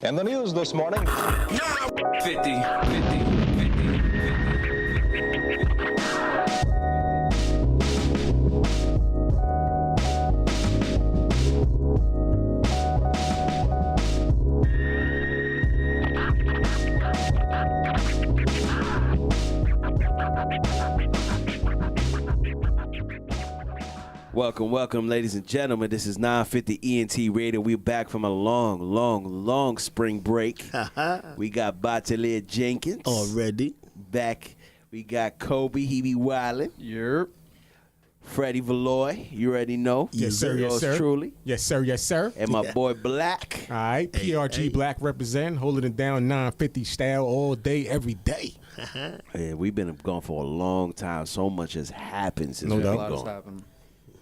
In the news this morning. 50. Welcome, ladies and gentlemen. This is 950 Ent Radio. We're back from a long spring break. We got Batalier Jenkins already back. We got Kobe. He be wildin'. Yep. Freddie Valoy. You already know. Yes, sir. Yes, Yours sir. Truly. Yes, sir. Yes, sir. And my boy Black. All right. PRG Black represent, holding it down 950 style all day, every day. Yeah, we've been gone for a long time. So much has happened since No we've doubt. been A lot has gone. happened.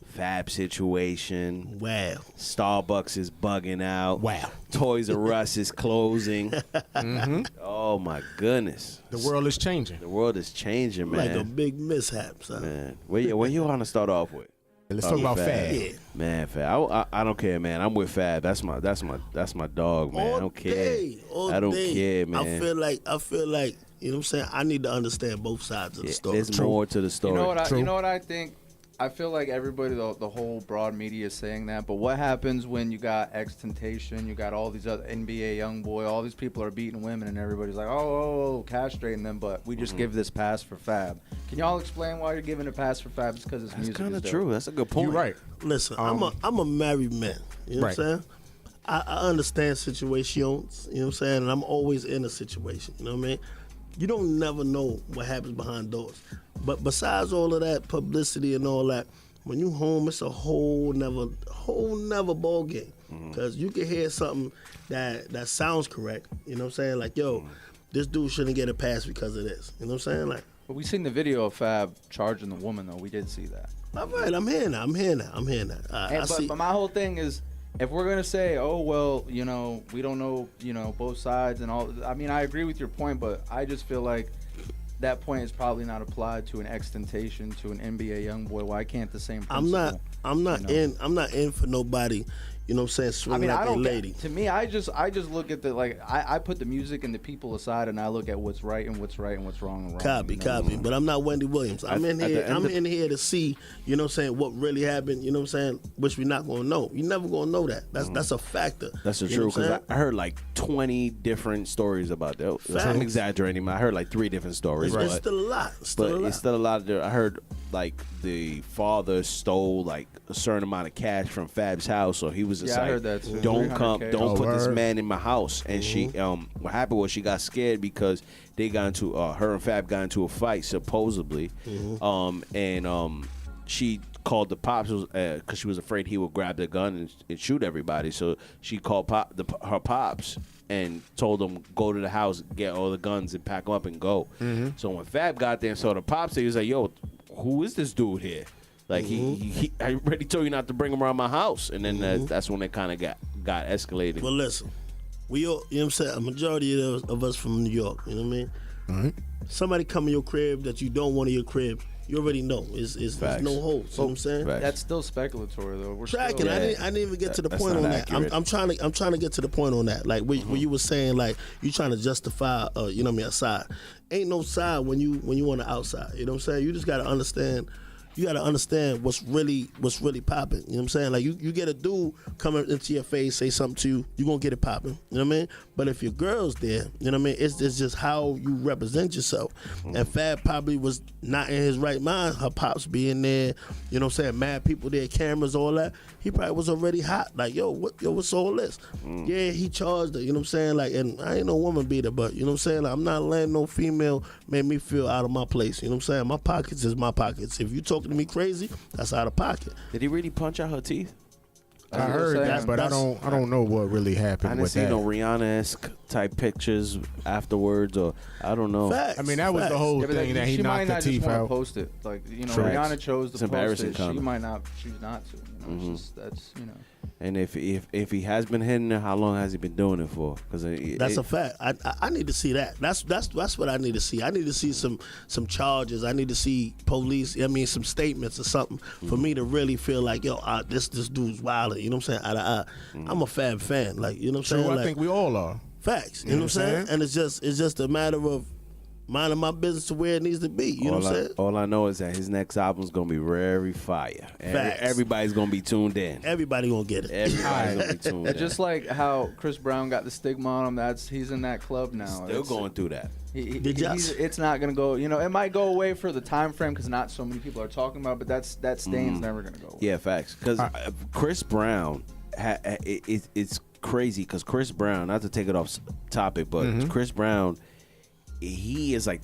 Fab situation. Wow. Starbucks is bugging out. Wow. Toys R Us is closing. Oh my goodness. The world is changing. The world is changing, man. Like a big mishap, son. Man, where you want to start off with? Let's talk about Fab. Yeah. Man, Fab. I don't care, man. I'm with Fab. That's my dog, man. I don't care. I don't care, man. I feel like, you know what I'm saying? I need to understand both sides of the story. There's more to the story. You know what I think? I feel like everybody, the whole broad media is saying that, but what happens when you got XXXTentacion, you got all these other NBA YoungBoy, all these people are beating women, and everybody's like, oh, castrating them, but we just give this pass for Fab. Can y'all explain why you're giving a pass for Fab? It's because his That's music kind is of dope. true. That's a good point. You're right. Listen, I'm a married man. You know Right. what I'm saying? I understand situations, you know what I'm saying? And I'm always in a situation, you know what I mean? You don't never know what happens behind doors. But besides all of that publicity and all that, when you home, it's a whole never ball game. Because you can hear something that sounds correct, you know what I'm saying? Like, yo, this dude shouldn't get a pass because of this. You know what I'm saying? Like, But we seen the video of Fab charging the woman, though. We did see that. all right, I'm hearing that. But my whole thing is, if we're gonna say, oh well, you know, we don't know, you know, both sides and all. I mean, I agree with your point, but I just feel like that point is probably not applied to an XXXTentacion, to an NBA YoungBoy. Why can't the same principle? I'm not in for nobody. You know what I'm saying? Swinging I at their don't. lady. To me, I just look at the I put the music and the people aside, and I look at what's right and what's right and what's wrong and wrong. Copy. But I'm not Wendy Williams. I'm in here to see, you know what I'm saying, what really happened, you know what I'm saying, which we're not gonna know. You're never gonna know that. That's a factor. That's the You know truth, what I'm because I heard like 20 different stories about that. Facts. I'm exaggerating, but I heard like 3 different stories. saying? It's but- still a lot. It's still a lot there. I heard like the father stole like a certain amount of cash from Fab's house, so he was just Yeah, I like, heard that too. don't 300K. put this word. man in my house. And she what happened was she got scared because they got into her and Fab got into a fight supposedly. She called the pops because she was afraid he would grab the gun and shoot everybody. So she called her pops and told them, go to the house, get all the guns and pack them up and go. So when Fab got there and saw the pops, he was like, yo, who is this dude here? Like, he I already told you not to bring him around my house. And then that's when it kind of got escalated. Well, listen, we all, you know what I'm saying, a majority of us from New York, you know what I mean? All right. Somebody come in your crib that you don't want in your crib, you already know. It's Facts. no holes. You know what I'm saying? Facts. That's still speculatory, though. We're Tracking. still, I didn't even get to the That's point on not that. accurate. I'm trying to get to the point on that. Like where you were saying, like you trying to justify, you know what I mean, a side. Ain't no side when you on the outside. You know what I'm saying? You just gotta understand. You gotta understand what's really popping. You know what I'm saying? Like you get a dude coming into your face, say something to you, you gonna get it popping. You know what I mean? But if your girl's there, you know what I mean? It's just how you represent yourself. And Fab probably was not in his right mind. Her pops being there, you know what I'm saying? Mad people there, cameras, all that. He probably was already hot. Like, what's all this? Yeah, he charged her. You know what I'm saying? Like, and I ain't no woman beater, but you know what I'm saying? Like, I'm not letting no female make me feel out of my place. You know what I'm saying? My pockets is my pockets. If you talking to me crazy, that's out of pocket. Did he really punch out her teeth? I heard that, but I don't know what really happened I didn't with see that. no Rihanna-esque type pictures afterwards, or I don't know. Facts. I mean, that was the whole Yeah, but thing that he she might knocked the not just teeth want to out. post it. Like, you know, True. Rihanna chose to It's post embarrassing it. kinda. She might not choose not to. You know, it's just, that's, you know. And if he has been hitting her, how long has he been doing it for? Because That's a fact. I need to see that. That's what I need to see. I need to see some charges. I need to see police. I mean, some statements or something for me to really feel like, yo, this dude's wild. You know what I'm saying? Eye to eye. I'm a Fab fan. Like, you know what I'm True, saying? I Like, think we all are. Facts. You know what I'm saying? And it's just a matter of minding my business to where it needs to be. You know what I'm saying? All I know is that his next album's gonna be very fire. Everybody's gonna be tuned in. Everybody gonna get it. Everybody's gonna be tuned in. Just like how Chris Brown got the stigma on him, he's in that club now. Still going through that. It's not gonna go. You know, it might go away for the time frame because not so many people are talking about. But that stain's never gonna go away. Yeah, facts. Because Chris Brown, it's crazy. Because Chris Brown, not to take it off topic, but Chris Brown, he is like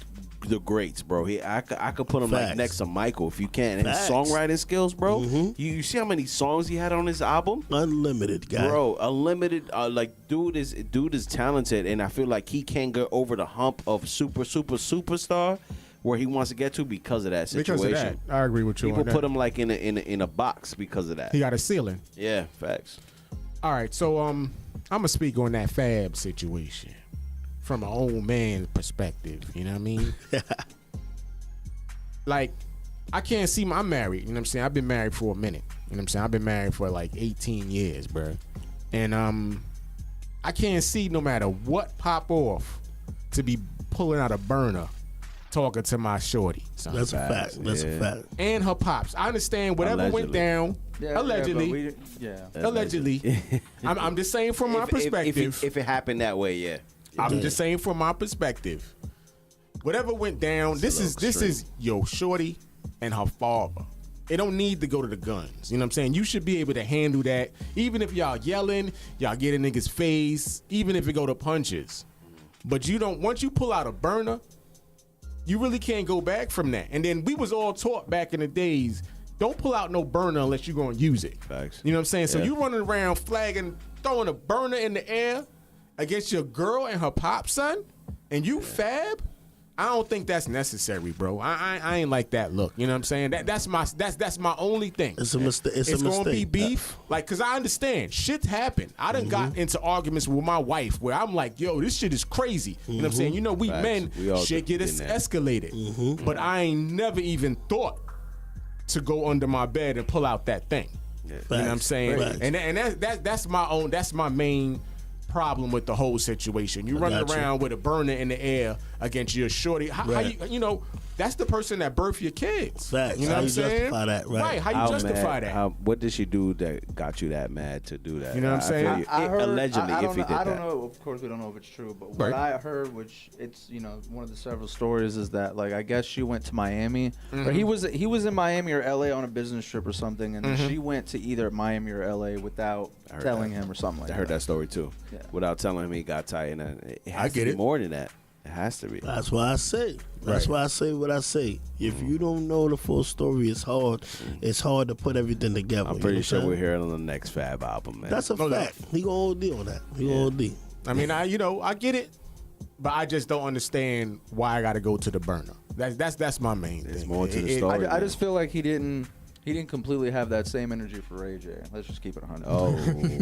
the greats, bro. I could put him like next to Michael if you can. And his songwriting skills, bro. You see how many songs he had on his album? Unlimited, guy. Bro, unlimited. Like dude is talented, and I feel like he can't get over the hump of superstar where he wants to get to because of that situation. Because of that, I agree with you. People on that. put him like in a box because of that. He got a ceiling. Yeah, facts. All right, so I'm gonna speak on that Fab situation from an old man perspective. You know what I mean? Like, I can't see I'm married. You know what I'm saying? I've been married for a minute. You know what I'm saying? I've been married for like 18 years, bro. And I can't see no matter what pop off to be pulling out a burner talking to my shorty. Son. That's a fact. That's a fact. And her pops. I understand whatever went down. Yeah, allegedly. Allegedly. I'm just saying from my perspective. If it happened that way, yeah. I'm just saying from my perspective. Whatever went down, this is your shorty and her father. It don't need to go to the guns. You know what I'm saying? You should be able to handle that. Even if y'all yelling, y'all get a nigga's face, even if it go to punches. But you don't, once you pull out a burner, you really can't go back from that. And then we was all taught back in the days, don't pull out no burner unless you're going to use it. Facts. You know what I'm saying? So Yeah. you running around flagging, throwing a burner in the air against your girl and her pop, son, and you Fab? I don't think that's necessary, bro. I ain't like that look. You know what I'm saying? That's my only thing. It's a mistake. It's gonna be beef, like, cause I understand shit's happened. I done got into arguments with my wife where I'm like, yo, this shit is crazy. You know what I'm saying? You know, we Facts. men, shit get escalated, but I ain't never even thought to go under my bed and pull out that thing. Yeah. You know what I'm saying? Facts. And that's my main problem with the whole situation. You running around with a burner in the air against your shorty. How you know, that's the person that birthed your kids. Facts. You know How what I'm you saying? justify that, right. How you justify that? What did she do that got you that mad to do that? You know what I'm saying? I heard, allegedly, I if he did that. I don't know. Of course, we don't know if it's true, but what I heard, which it's one of the several stories, is that like I guess she went to Miami, or he was in Miami or LA on a business trip or something, and she went to either Miami or LA without telling him or something like that. I heard that story too. Yeah. Without telling him he got tight, and it has get to be it. more than that. It has to be. That's why I say. That's why I say what I say. If you don't know the full story, it's hard. It's hard to put everything together. I'm pretty sure we're hearing on the next Fab album, man. That's a fact. He gonna OD on that. He gonna OD. I mean, I get it, but I just don't understand why I got to go to the burner. That's my main thing. There's more to the story. I just feel like he didn't completely have that same energy for Ray J. Let's just keep it 100. Oh,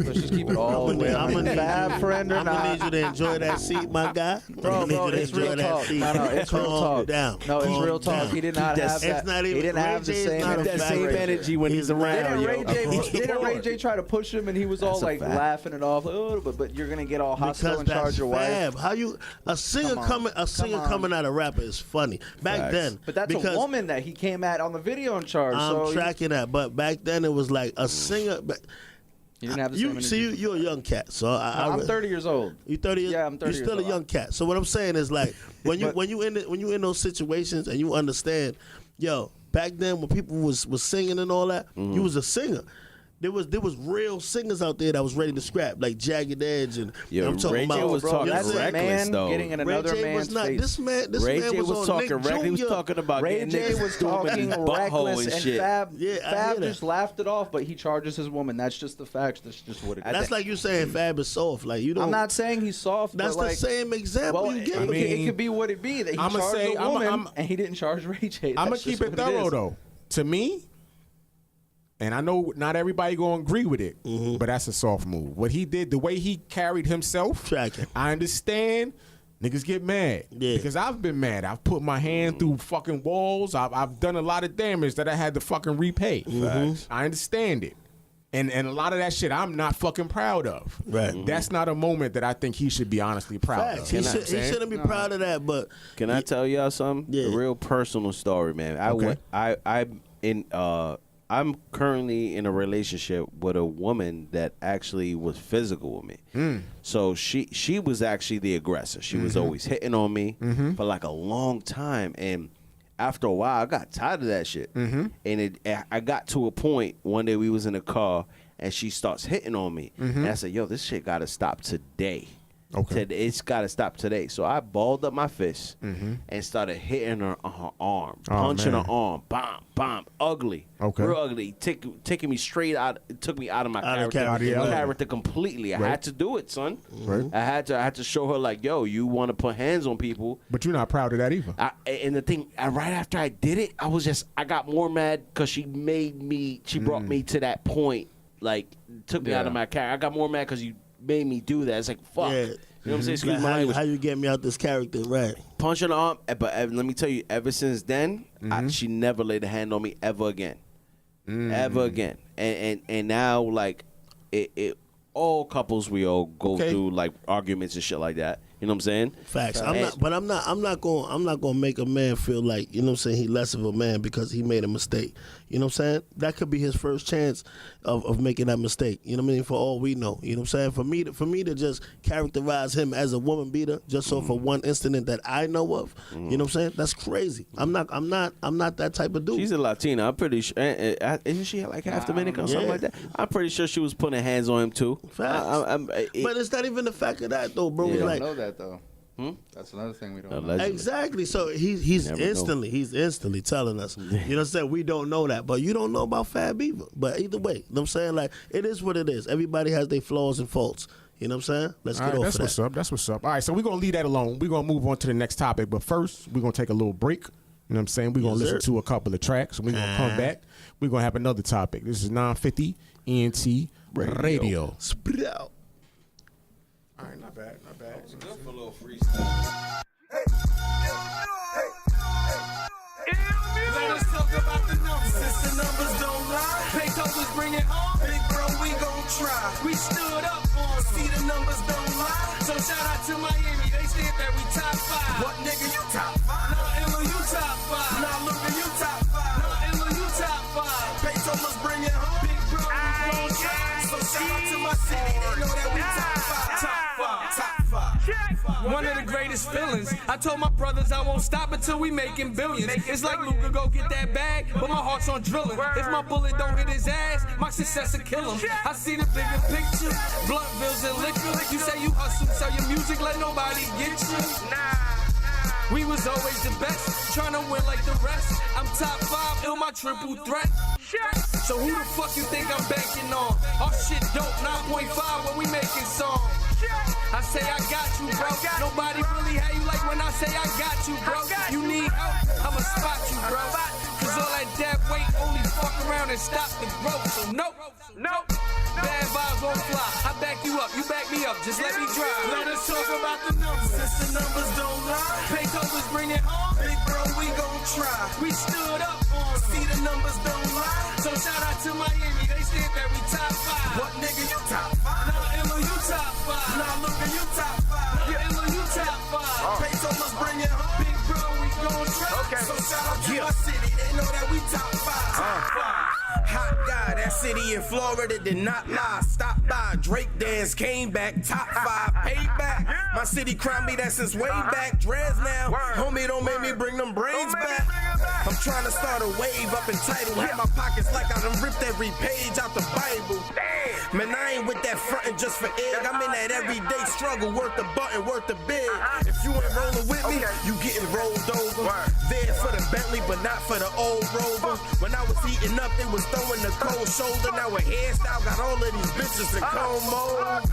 Let's just keep it all the way. I'm gonna Fab friend or I'm gonna not. need you to enjoy that seat, my guy. Bro, it's real talk. No, it's real talk. Down. No, it's Calm real talk. down. He did not have that. It's not even, He didn't have the Ray J is same not a that fact same Ray J. energy when he's around. Didn't Ray J try to push him and he was all That's a like fact. laughing it off? Oh, but you're gonna get all hostile Because and charge that's your wife. Fab. How you a singer Come on. coming out of rapper is funny. Back Facts. then, But that's because a woman that he came at on the video in charge. I'm so tracking that. But back then it was like a singer. But he didn't have the same you energy. see, you're a young cat. So I'm 30 years old. You 30? Yeah, I'm 30 You're still years a young old. cat. So what I'm saying is like when you in those situations and you understand, yo, back then when people was singing and all that, you was a singer. There was real singers out there that was ready to scrap, like Jagged Edge, and Yo, I'm talking Ray J about. was talking that's a reckless, man though. getting in Ray another J man's was not. face. This man Ray was J was on talking Nick reckless. He was Jr. talking about Ray getting J niggas was stooming talking his butthole reckless, and and shit. Fab Yeah, I Fab hear just that. laughed it off, but he charges his woman. That's just the facts. That's just what it is. That's like you saying Fab is soft. Like you don't. I'm not saying he's soft. That's but the like, same example well, you give. it could be what it be that he I'ma charged say- a I'ma- woman I'm- and he didn't charge Ray J. I'm gonna That's keep just it what thorough is. though. To me, and I know not everybody gonna agree with it, Mm-hmm. but that's a soft move. What he did, the way he carried himself, Tracking. I understand. Niggas get mad because I've been mad. I've put my hand through fucking walls. I've done a lot of damage that I had to fucking repay. Mm-hmm. I understand it, And a lot of that shit I'm not fucking proud of. Right. That's not a moment that I think he should be honestly proud Facts. of. He shouldn't be proud of that, but Can I tell y'all something? Yeah. A real personal story, man. I'm currently in a relationship with a woman that actually was physical with me. So she was actually the aggressor. She was always hitting on me for like a long time, and after a while, I got tired of that shit. And I got to a point one day we was in a car and she starts hitting on me, and I said, "Yo, this shit gotta stop today." Okay. It's got to stop today. So I balled up my fist and started hitting her on her arm, punching her arm, bomb, ugly, real ugly, taking me straight out. It took me out of my character completely. I had to do it, son. Right. I had to show her like, yo, you want to put hands on people, But you're not proud of that either. and the thing, right after I did it, I got more mad because she brought me to that point, like took me out of my character. I got more mad because you made me do that. It's like, fuck. Yeah. You know what I'm saying? Excuse like my language. how you get me out this character, right? Punching her arm, but let me tell you, ever since then, she never laid a hand on me ever again. Ever again. And now, like, it all couples, we all go through, like, arguments and shit like that. You know what I'm saying? Facts. I'm not gonna make a man feel like, you know what I'm saying, he less of a man because he made a mistake. You know what I'm saying? That could be his first chance of making that mistake. You know what I mean? For all we know. You know what I'm saying? For me to just characterize him as a woman beater, just so for one incident that I know of, you know what I'm saying? That's crazy. I'm not that type of dude. She's a Latina. I'm pretty sure. Isn't she like half Dominican or something like that? I'm pretty sure she was putting hands on him too. Facts. But it's not even the fact of that though, bro. We don't Like, know that though. That's another thing we don't know. Allegedly. exactly. So he's instantly telling us. You know what I'm saying? We don't know that, but you don't know about Fab either. But either way, you know what I'm saying? Like, it is what it is. Everybody has their flaws and faults. You know what I'm saying? Let's get off that's of what's that. up. That's what's up. All right, so we're going to leave that alone. We're going to move on to the next topic. But first, we're going to take a little break. You know what I'm saying? We're going to listen to a couple of tracks. We're going to come back. We're going to have another topic. This is 950 Ent Radio. Spit out. All right, not bad. It's good for a little freestyle. Let us talk about the numbers. Since the numbers don't lie, Beethoven's bring it home. Big bro, we gon' try. We stood up on them. See the numbers don't lie. So shout out to Miami, they stand there, we top 5. What nigga, you top 5? Nah, Illa, you top 5. Nah, Luka, you top 5. Nah, Illa, you top 5. Beethoven's bring it home. Big bro, we gon' try. So shout out to my city, they know that we top 5. Top 5, top 5. One of the greatest feelings. I told my brothers I won't stop until we making billions. It's like Luka, go get that bag, but my heart's on drilling. If my bullet don't hit his ass, my success will kill him. I see the bigger picture, blunt bills and liquor. You say you hustle, sell your music, let nobody get you. We was always the best, trying to win like the rest. I'm top 5, ill my triple threat. So who the fuck you think I'm banking on? Our shit dope, 9.5 when we making songs. I say I got you, bro. Nobody really had you like when I say I got you, bro. You need help, I'ma spot you, bro. Cause all that dead weight only fuck around and stop the growth. So no. Bad vibes on fly. I back you up, you back me up. Just let me drive. Let us talk about the numbers. Since the numbers don't lie, Beethoven's bring it home. Big bro, we gon' try. We stood up on them. See the numbers don't lie. So shout out to Miami, they stand there, we top 5. What nigga, you top 5? Nah, Illa, you top 5. Nah, Luka, you top 5. Nah, Illa, you top 5. Beethoven's bring it home. Big bro, we gon' try. So shout out to my city, they know that we top 5. Top 5. Hot guy, that city in Florida did not lie. Stop by, Drake dance, came back, top 5, payback. My city crowned me that since way back. Dreads now, homie, don't make me bring them braids back. I'm trying to start a wave up entitled. Hit my pockets like I done ripped every page out the Bible. Man, I ain't with that frontin' just for egg. I'm in that everyday struggle, worth the button, worth the bid. If you ain't rolling with me, you getting rolled over. There for the Bentley, but not for the old Rover. When I was heating up, they was throwing the cold shoulder. Now a hairstyle got all of these bitches in comb mode.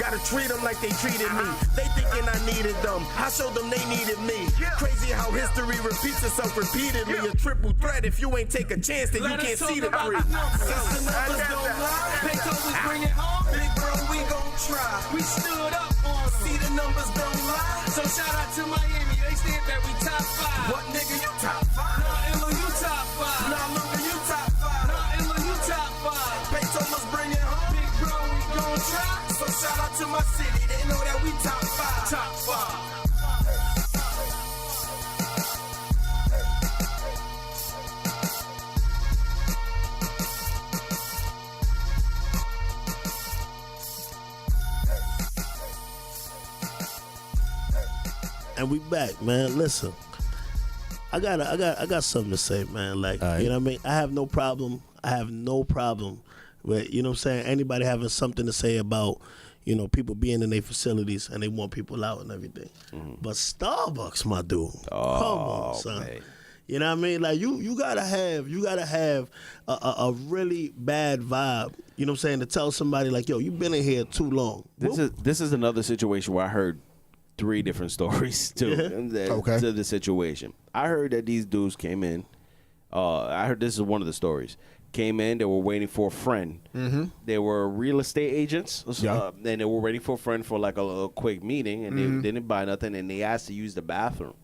Gotta treat them like they treated me. They thinking I needed them. I showed them they needed me. Crazy how history repeats itself repeatedly. A triple threat. If you ain't take a chance, then you can't see the three. Since the numbers don't lie, Beethoven's bring it home. Big bro, we gon' try. We stood up on them. See the numbers don't lie. So shout out to Miami, they stand there, we top 5. What nigga, you top 5? Nah, Illa, you top 5. Nah, Luka, you top 5. Nah, Illa, you top 5. city, they know that we top 5. Top 5. And we back, man. Listen, I got something to say, man. Like, right. you know what I mean? I have no problem with, you know what I'm saying, anybody having something to say about, you know, people being in their facilities and they want people out and everything. But Starbucks, my dude, come on, son. Man. You know what I mean? Like you gotta have a really bad vibe. You know what I'm saying? To tell somebody like, yo, you've been in here too long. This is another situation where I heard 3 different stories to the situation. I heard that these dudes came in. I heard this is one of the stories. Came in, they were waiting for a friend. They were real estate agents, and they were waiting for a friend for like a quick meeting, and they didn't buy nothing, and they asked to use the bathroom.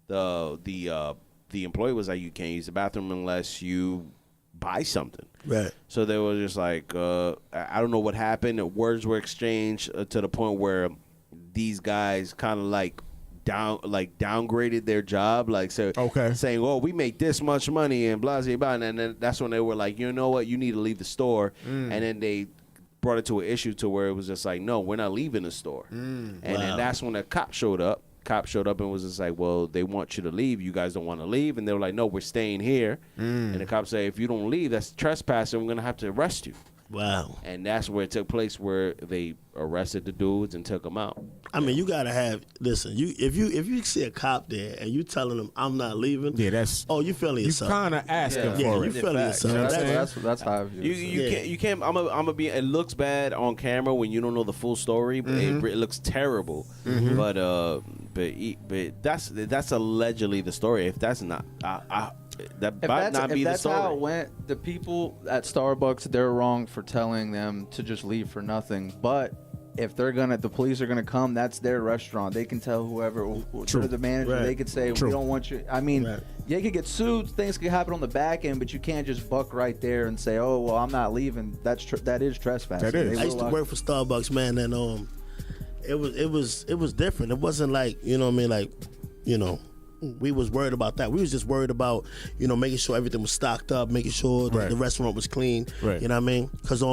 The employee was like, you can't use the bathroom unless you buy something. Right. So they were just like, I don't know what happened. Words were exchanged to the point where these guys kind of like downgraded their job, like saying, "Oh, we make this much money," and blah blah blah. And then that's when they were like, "You know what? You need to leave the store." And then they brought it to an issue to where it was just like, "No, we're not leaving the store." And then that's when the cop showed up. And was just like, "Well, they want you to leave. You guys don't want to leave." And they were like, "No, we're staying here." And the cop said, "If you don't leave, that's trespassing. We're gonna have to arrest you." Wow. And that's where it took place, where they arrested the dudes and took them out. I mean, you gotta have. Listen, if you see a cop there and you telling them I'm not leaving, that's you feeling yourself. You kind of asking for you it. feeling yourself. You know what I'm saying? That's how I view it. You can't. I'm gonna be. It looks bad on camera when you don't know the full story, but it looks terrible. But that's allegedly the story. If that's not, that might not be the story. If that's how it went, the people at Starbucks, they're wrong for telling them to just leave for nothing. But if the police are gonna come, that's their restaurant. They can tell whoever, the manager, they could say, we don't want you. I mean, they could get sued. Things could happen on the back end, but you can't just buck right there and say, oh, well, I'm not leaving. That is trespassing. That is. I used to work for Starbucks, man, and it was different. It wasn't like, you know what I mean, like, you know, we was worried about that. We was just worried about, you know, making sure everything was stocked up, making sure the restaurant was clean. Right. You know what I mean? Because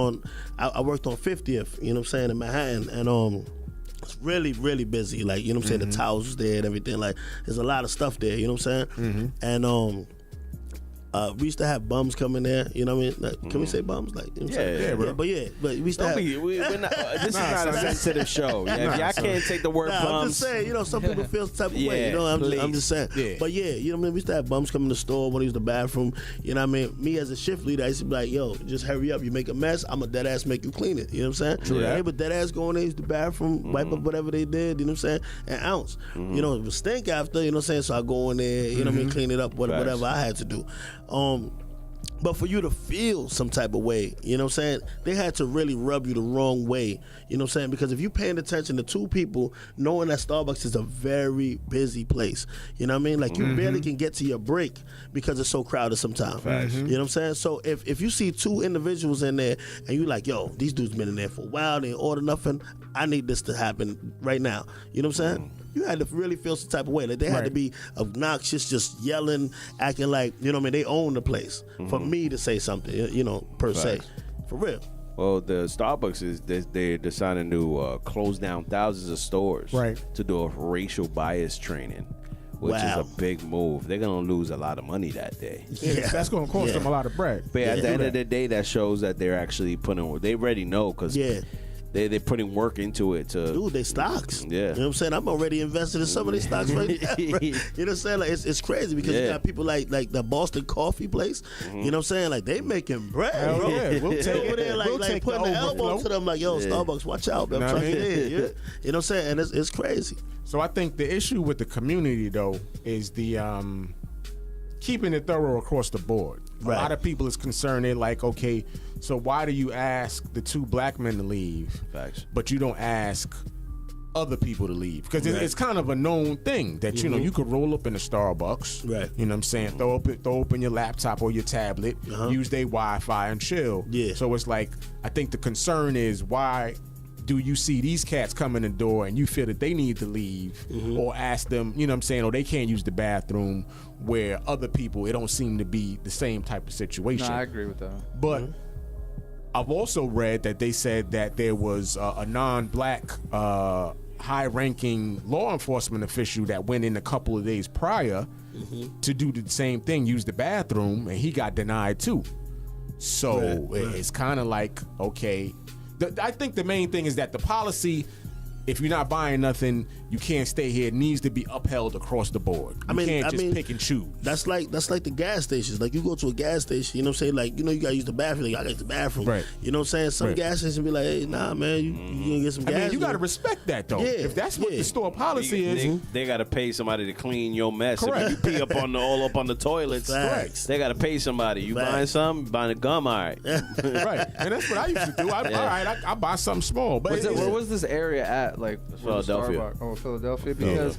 I worked on 50th, you know what I'm saying, in Manhattan, and it's really, really busy. Like, you know what I'm saying, the towels was there and everything. Like, there's a lot of stuff there, you know what I'm saying? And we used to have bums come in there, you know what I mean? Like, can we say bums? Like, you know what I'm saying? But we used to have. We're not, this is not a sensitive show. If y'all can't take the word bums. I'm just saying, you know, some people feel some type of way. You know, I'm just saying. Yeah. But yeah, you know what I mean? We used to have bums come in the store when they use the bathroom. You know what I mean? Me as a shift leader, I used to be like, yo, just hurry up. You make a mess, I'm a dead ass make you clean it. You know what I'm saying? True that. They would dead ass go in there, use the bathroom, wipe up whatever they did, you know what I'm saying? An ounce. You know, it would stink after, you know what I'm saying? So I go in there, you know what I mean, clean it up, whatever I had to do. But for you to feel some type of way, you know what I'm saying? They had to really rub you the wrong way, you know what I'm saying? Because if you're paying attention to 2 people, knowing that Starbucks is a very busy place, you know what I mean? Like, you barely can get to your break because it's so crowded sometimes. You know what I'm saying? So if you see 2 individuals in there and you like, yo, these dudes been in there for a while, they ain't order nothing, I need this to happen right now. You know what I'm saying? You had to really feel some type of way. Like, they had to be obnoxious, just yelling, acting like, you know what I mean, they own the place. For me to say something, you know, per se. For real. Well, the Starbucks is they're deciding to close down thousands of stores to do a racial bias training, which is a big move. They're gonna lose a lot of money that day. Yeah, that's gonna cost them a lot of bread. But at the end of the day, that shows that they're actually putting. They already know because they're putting work into it to. Dude, they stocks. Yeah, you know what I'm saying. I'm already invested in some of these stocks right now. You know what I'm saying? Like, it's crazy because you got people like the Boston Coffee place. You know what I'm saying? Like, they making bread. Bro. Yeah, we'll take over there like putting the elbow to them like, yo, Starbucks, watch out. I'm trying to get in. You know what I'm saying? And it's crazy. So I think the issue with the community though is the keeping it thorough across the board. A lot of people is concerned. They're like, okay, so why do you ask the 2 black men to leave, but you don't ask other people to leave? Because it's kind of a known thing that, you know, you could roll up in a Starbucks, you know what I'm saying, throw open your laptop or your tablet, use their Wi-Fi and chill. So it's like, I think the concern is why do you see these cats come in the door and you feel that they need to leave, or ask them, you know what I'm saying, or they can't use the bathroom, where other people, it don't seem to be the same type of situation. No, I agree with that. But I've also read that they said that there was a non-black high-ranking law enforcement official that went in a couple of days prior to do the same thing, use the bathroom, and he got denied too. So it's kind of like, okay, I think the main thing is that the policy, if you're not buying nothing, you can't stay here. It needs to be upheld across the board. You can't just pick and choose. That's like the gas stations. Like, you go to a gas station, you know what I'm saying? Like, you know, you gotta use the bathroom. Like, I gotta use the bathroom. Right. You know what I'm saying? Some Right. gas stations be like, hey, nah, man, you gonna get some gas. I mean, you gotta respect that though. Yeah, If that's what yeah. the store policy is, They got to pay somebody to clean your mess. Correct. If you pee up on all up on the toilets, Facts. they got to pay somebody. You Facts. buying something, buying a gum, all right. right? And that's what I used to do. All right, I buy something small, but Where was this area at? Like Philadelphia. Starbucks? Oh, Philadelphia. Because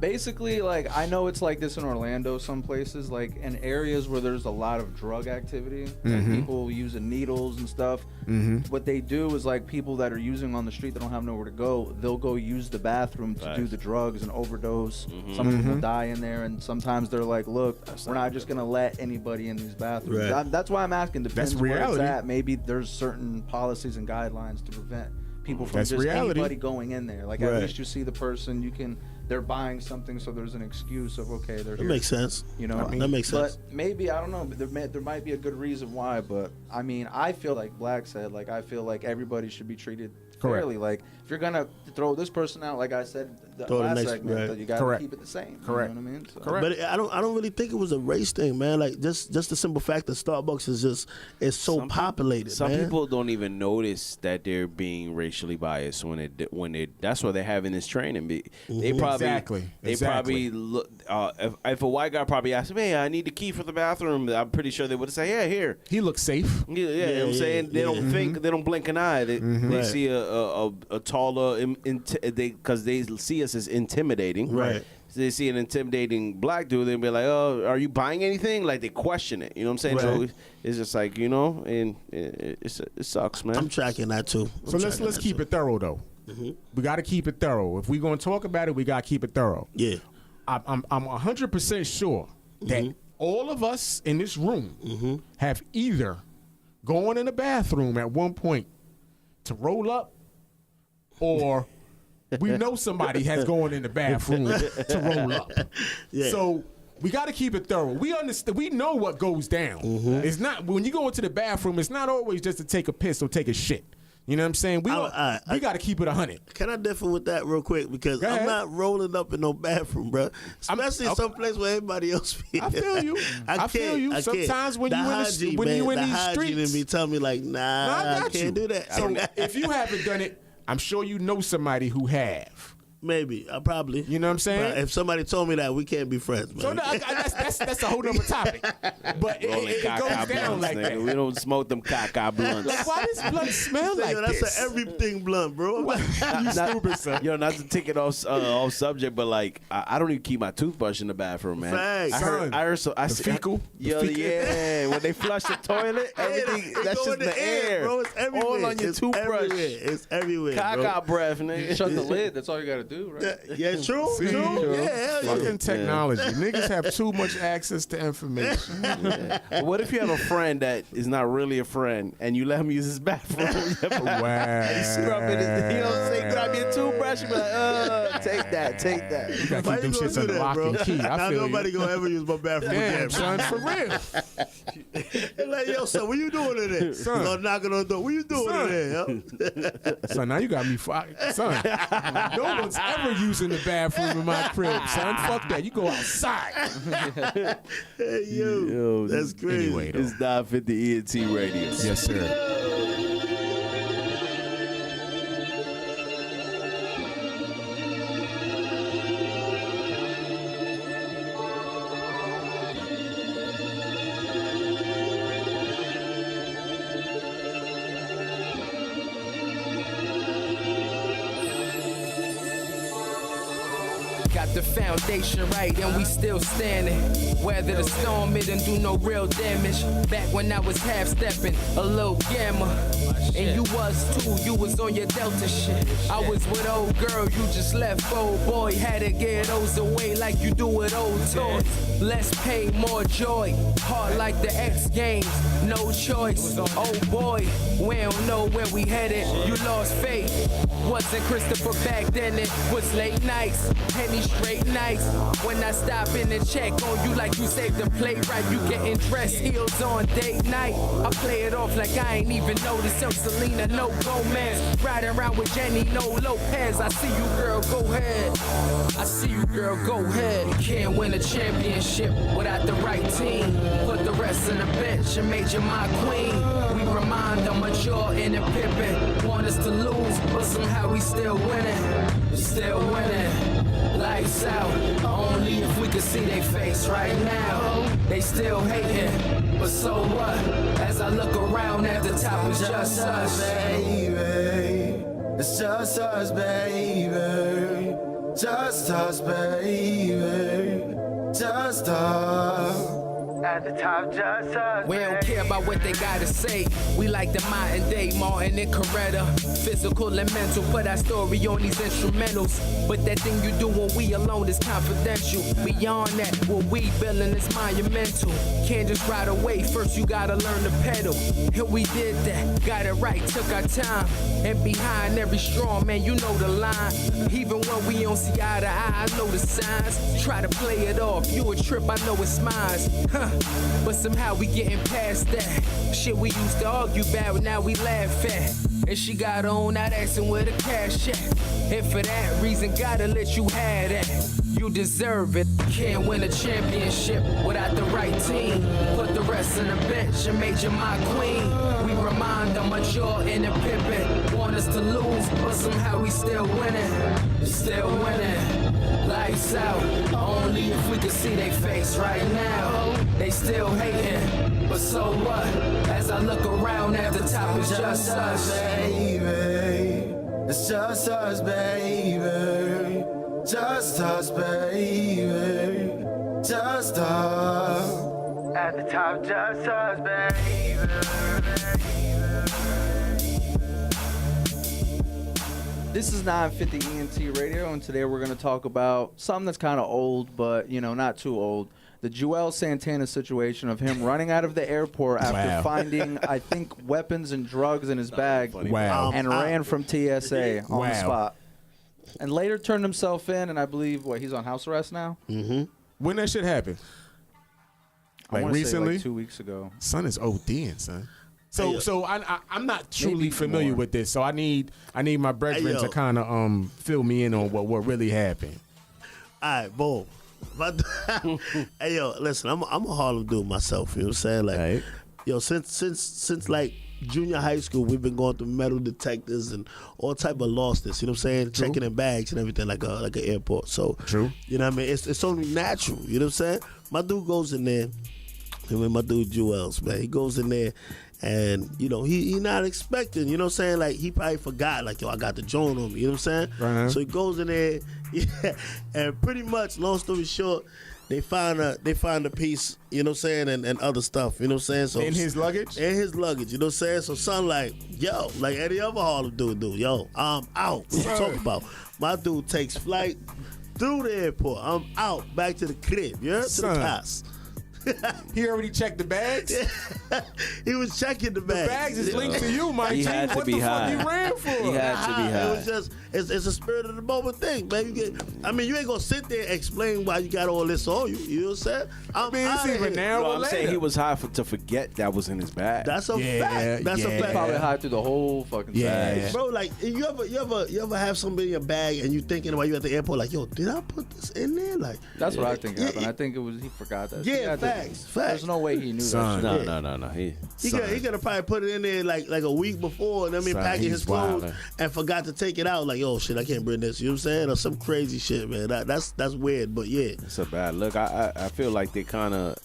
basically, like, I know it's like this in Orlando, some places, like in areas where there's a lot of drug activity, like people using needles and stuff. What they do is, like, people that are using on the street that don't have nowhere to go, they'll go use the bathroom to do the drugs and overdose. Some people die in there, and sometimes they're like, look, we're not just gonna let anybody in these bathrooms. Right. That's why I'm asking. Depends where it's reality. at. Maybe there's certain policies and guidelines to prevent people from That's just reality. anybody going in there. Like, Right. at least you see the person, they're buying something, so there's an excuse of, okay, they're That here. makes sense. You know, That makes sense. But maybe, I don't know, there might be a good reason why, but I mean, I feel like Black said, like, I feel like everybody should be treated Correct. fairly. Like, if you're gonna throw this person out, like I said the Throw the last next- segment, right. that you gotta Correct. keep it the same. Correct. You know what I mean? So. Correct. But I don't really think it was a race thing, man. Like, just the simple fact that Starbucks is so populated. Some man. people don't even notice that they're being racially biased when they that's why they're having this training. They probably Exactly. probably look. If a white guy probably asked me, "Hey, I need the key for the bathroom," I'm pretty sure they would say, "Yeah, here." he looks safe. Yeah, you know what I'm saying? They don't think, they don't blink an eye. They Right. see a taller, because they see us as intimidating. Right. So they see an intimidating black dude, they'll be like, "Oh, are you buying anything?" Like, they question it. You know what I'm saying? Right. So it's just like, you know, and it sucks, man. I'm tracking that too. So let's keep it thorough though. We got to keep it thorough. If we're gonna talk about it, we got to keep it thorough. Yeah. I'm 100% sure that all of us in this room have either gone in the bathroom at one point to roll up, or we know somebody has gone in the bathroom to roll up. Yeah. So we got to keep it thorough. We understand. We know what goes down. It's not when you go into the bathroom. It's not always just to take a piss or take a shit. You know what I'm saying? We got to keep it 100. Can I differ with that real quick? Because Go I'm ahead. not rolling up in no bathroom, bro. Especially in some place where everybody else be. I feel you. I feel you. I can't. Sometimes when The you in the- hygiene, when man, you in the these hygiene streets- in me tell me like, No, nah, I I got can't you. do that. So if you haven't done it, I'm sure you know somebody who have. Maybe I probably. You know what I'm saying? But if somebody told me that, we can't be friends, man. So no, that's a whole other topic. But Rolling it caca goes down blunts, like nigga. that. We don't smoke them caca blunts. Like, why does blood smell like Yo, that's this? an everything blunt, bro. You stupid, son. Yo, not to take it off subject, but like I don't even keep my toothbrush in the bathroom, man. Facts. Son, I the see fecal? Yo, The fecal? yeah, when they flush the toilet, everything It that's go just in the air, bro. It's everywhere. all on your It's toothbrush. Everywhere. It's everywhere, bro. Caca breath, nigga. Shut the lid. That's all you gotta do, right? Yeah, true. See? True. True. Yeah, hell yeah. Fucking technology. Niggas have too much access to information. But what if you have a friend that is not really a friend and you let him use his bathroom? Wow. He's scrubbing it. You know what I'm saying? Grab your toothbrush and be like, take that, take that. You gotta Why keep them you gonna shits do under that, lock bro? and key. Now I feel nobody you. gonna ever use my bathroom Damn, again. son, for real. They're like, yo, son, what you doing today? Son. No, knocking on the door. What you doing Son. today, yo? Son, now you got me son. No one's ever using the bathroom in my crib, son. Fuck that. You go outside. Hey, yo, that's crazy. Anyway, though. It's 950 ENT Radio. Yes, sir. Got the foundation right and we still standing. Weather the storm, it didn't do no real damage. Back when I was half-stepping, a little gamma. And you was too, you was on your Delta shit. I was with old girl, you just left old boy. Had to get those away like you do with old toys. Less pain, more joy. Hard like the X Games, no choice. Oh boy, we don't know where we headed. You lost faith. Wasn't Christopher back then, it was late nights. Penny straight nights. When I stop in and check on you like you saved the play right. You getting dressed, heels on date night. I play it off like I ain't even noticed. I'm Selena, no Gomez. Riding around with Jenny, no Lopez. I see you, girl, go ahead. I see you, girl, go ahead. You can't win a championship without the right team. Put the rest on the bench and made you my queen. We remind them of Jordan and Pippen. Want us to lose, but somehow we still winning. Still winning. Lights out. Only if we could see their face right now. They still hating, but so what? As I look around at the top, it's just us, baby. It's just us, baby. Just us, baby. Just us. At the top, just us. We don't care about what they gotta say. We like the modern day Martin and Coretta. Physical and mental, put our story on these instrumentals. But that thing you do when we alone is confidential. Beyond that, what we building is monumental. Can't just ride away, first you gotta learn to pedal. And we did that, got it right, took our time. And behind every strong man, you know the line. Even when we don't see eye to eye, I know the signs. Try to play it off, you a trip, I know it's mine. Huh. But somehow we getting past that. Shit we used to argue about, now we laugh at. And she got on out asking where the cash at. And for that reason, gotta let you have that. You deserve it. Can't win a championship without the right team. Put the rest on the bench and made you my queen. We remind them of Jordan and Pippen. Want us to lose, but somehow we still winning. Still winning. Lights out. Only if we could see their face right now. They still hating, but so what? As I look around at the top, it's just us, baby. It's just us, baby. Just us, baby. Just us. At the top, just us, baby. This is 950 ENT Radio, and today we're going to talk about something that's kind of old, but, you know, not too old. The Juelz Santana situation of him running out of the airport after finding, I think, weapons and drugs in his bag and ran from TSA on the spot. And later turned himself in, and I believe, he's on house arrest now? Mm-hmm. When that shit happened? Like recently? Say like 2 weeks ago. Son is ODing, son. So I'm not truly familiar with this. So I need my brethren to kind of fill me in on what really happened. All right, boom. Hey yo, listen, I'm a Harlem dude myself. You know what I'm saying? Like, yo, since like junior high school, we've been going through metal detectors and all type of lostness. You know what I'm saying? True. Checking in bags and everything like an airport. So true. You know what I mean? It's only natural. You know what I'm saying? My dude goes in there. My dude Juelz, man, he goes in there. And, you know, he not expecting, you know what I'm saying? Like, he probably forgot, like, yo, I got the joint on me, you know what I'm saying? Right. So he goes in there, and pretty much, long story short, they find a piece, you know what I'm saying, and other stuff, you know what I'm saying? So in his luggage? In his luggage, you know what I'm saying? So son like, yo, like any other Harlem dude, yo, I'm out. What you talking about? My dude takes flight through the airport. I'm out, back to the crib, you heard? To the house. He already checked the bags? He was checking the bags. The bags is linked to you, Mike. He had to be high. What the fuck he ran for? He had to be high. It was just, it's a spirit of the moment thing, man. You ain't gonna sit there and explain why you got all this on you. You know what I'm saying? I mean, it's even now or I'm later. saying he was high to forget that was in his bag. That's a fact. That's a fact. Probably high through the whole fucking bag. Bro, like, you ever have something in your bag and you thinking while you at the airport, like, yo, did I put this in there? Like, that's what I think happened. I think it was he forgot that. Yeah, facts. There's no way he knew that. No. He could have probably put it in there like a week before, and I mean, packing his clothes and forgot to take it out. Like, yo, shit, I can't bring this. You know what I'm saying? Or some crazy shit, man. That's weird, but yeah. It's a bad look. I feel like they kind of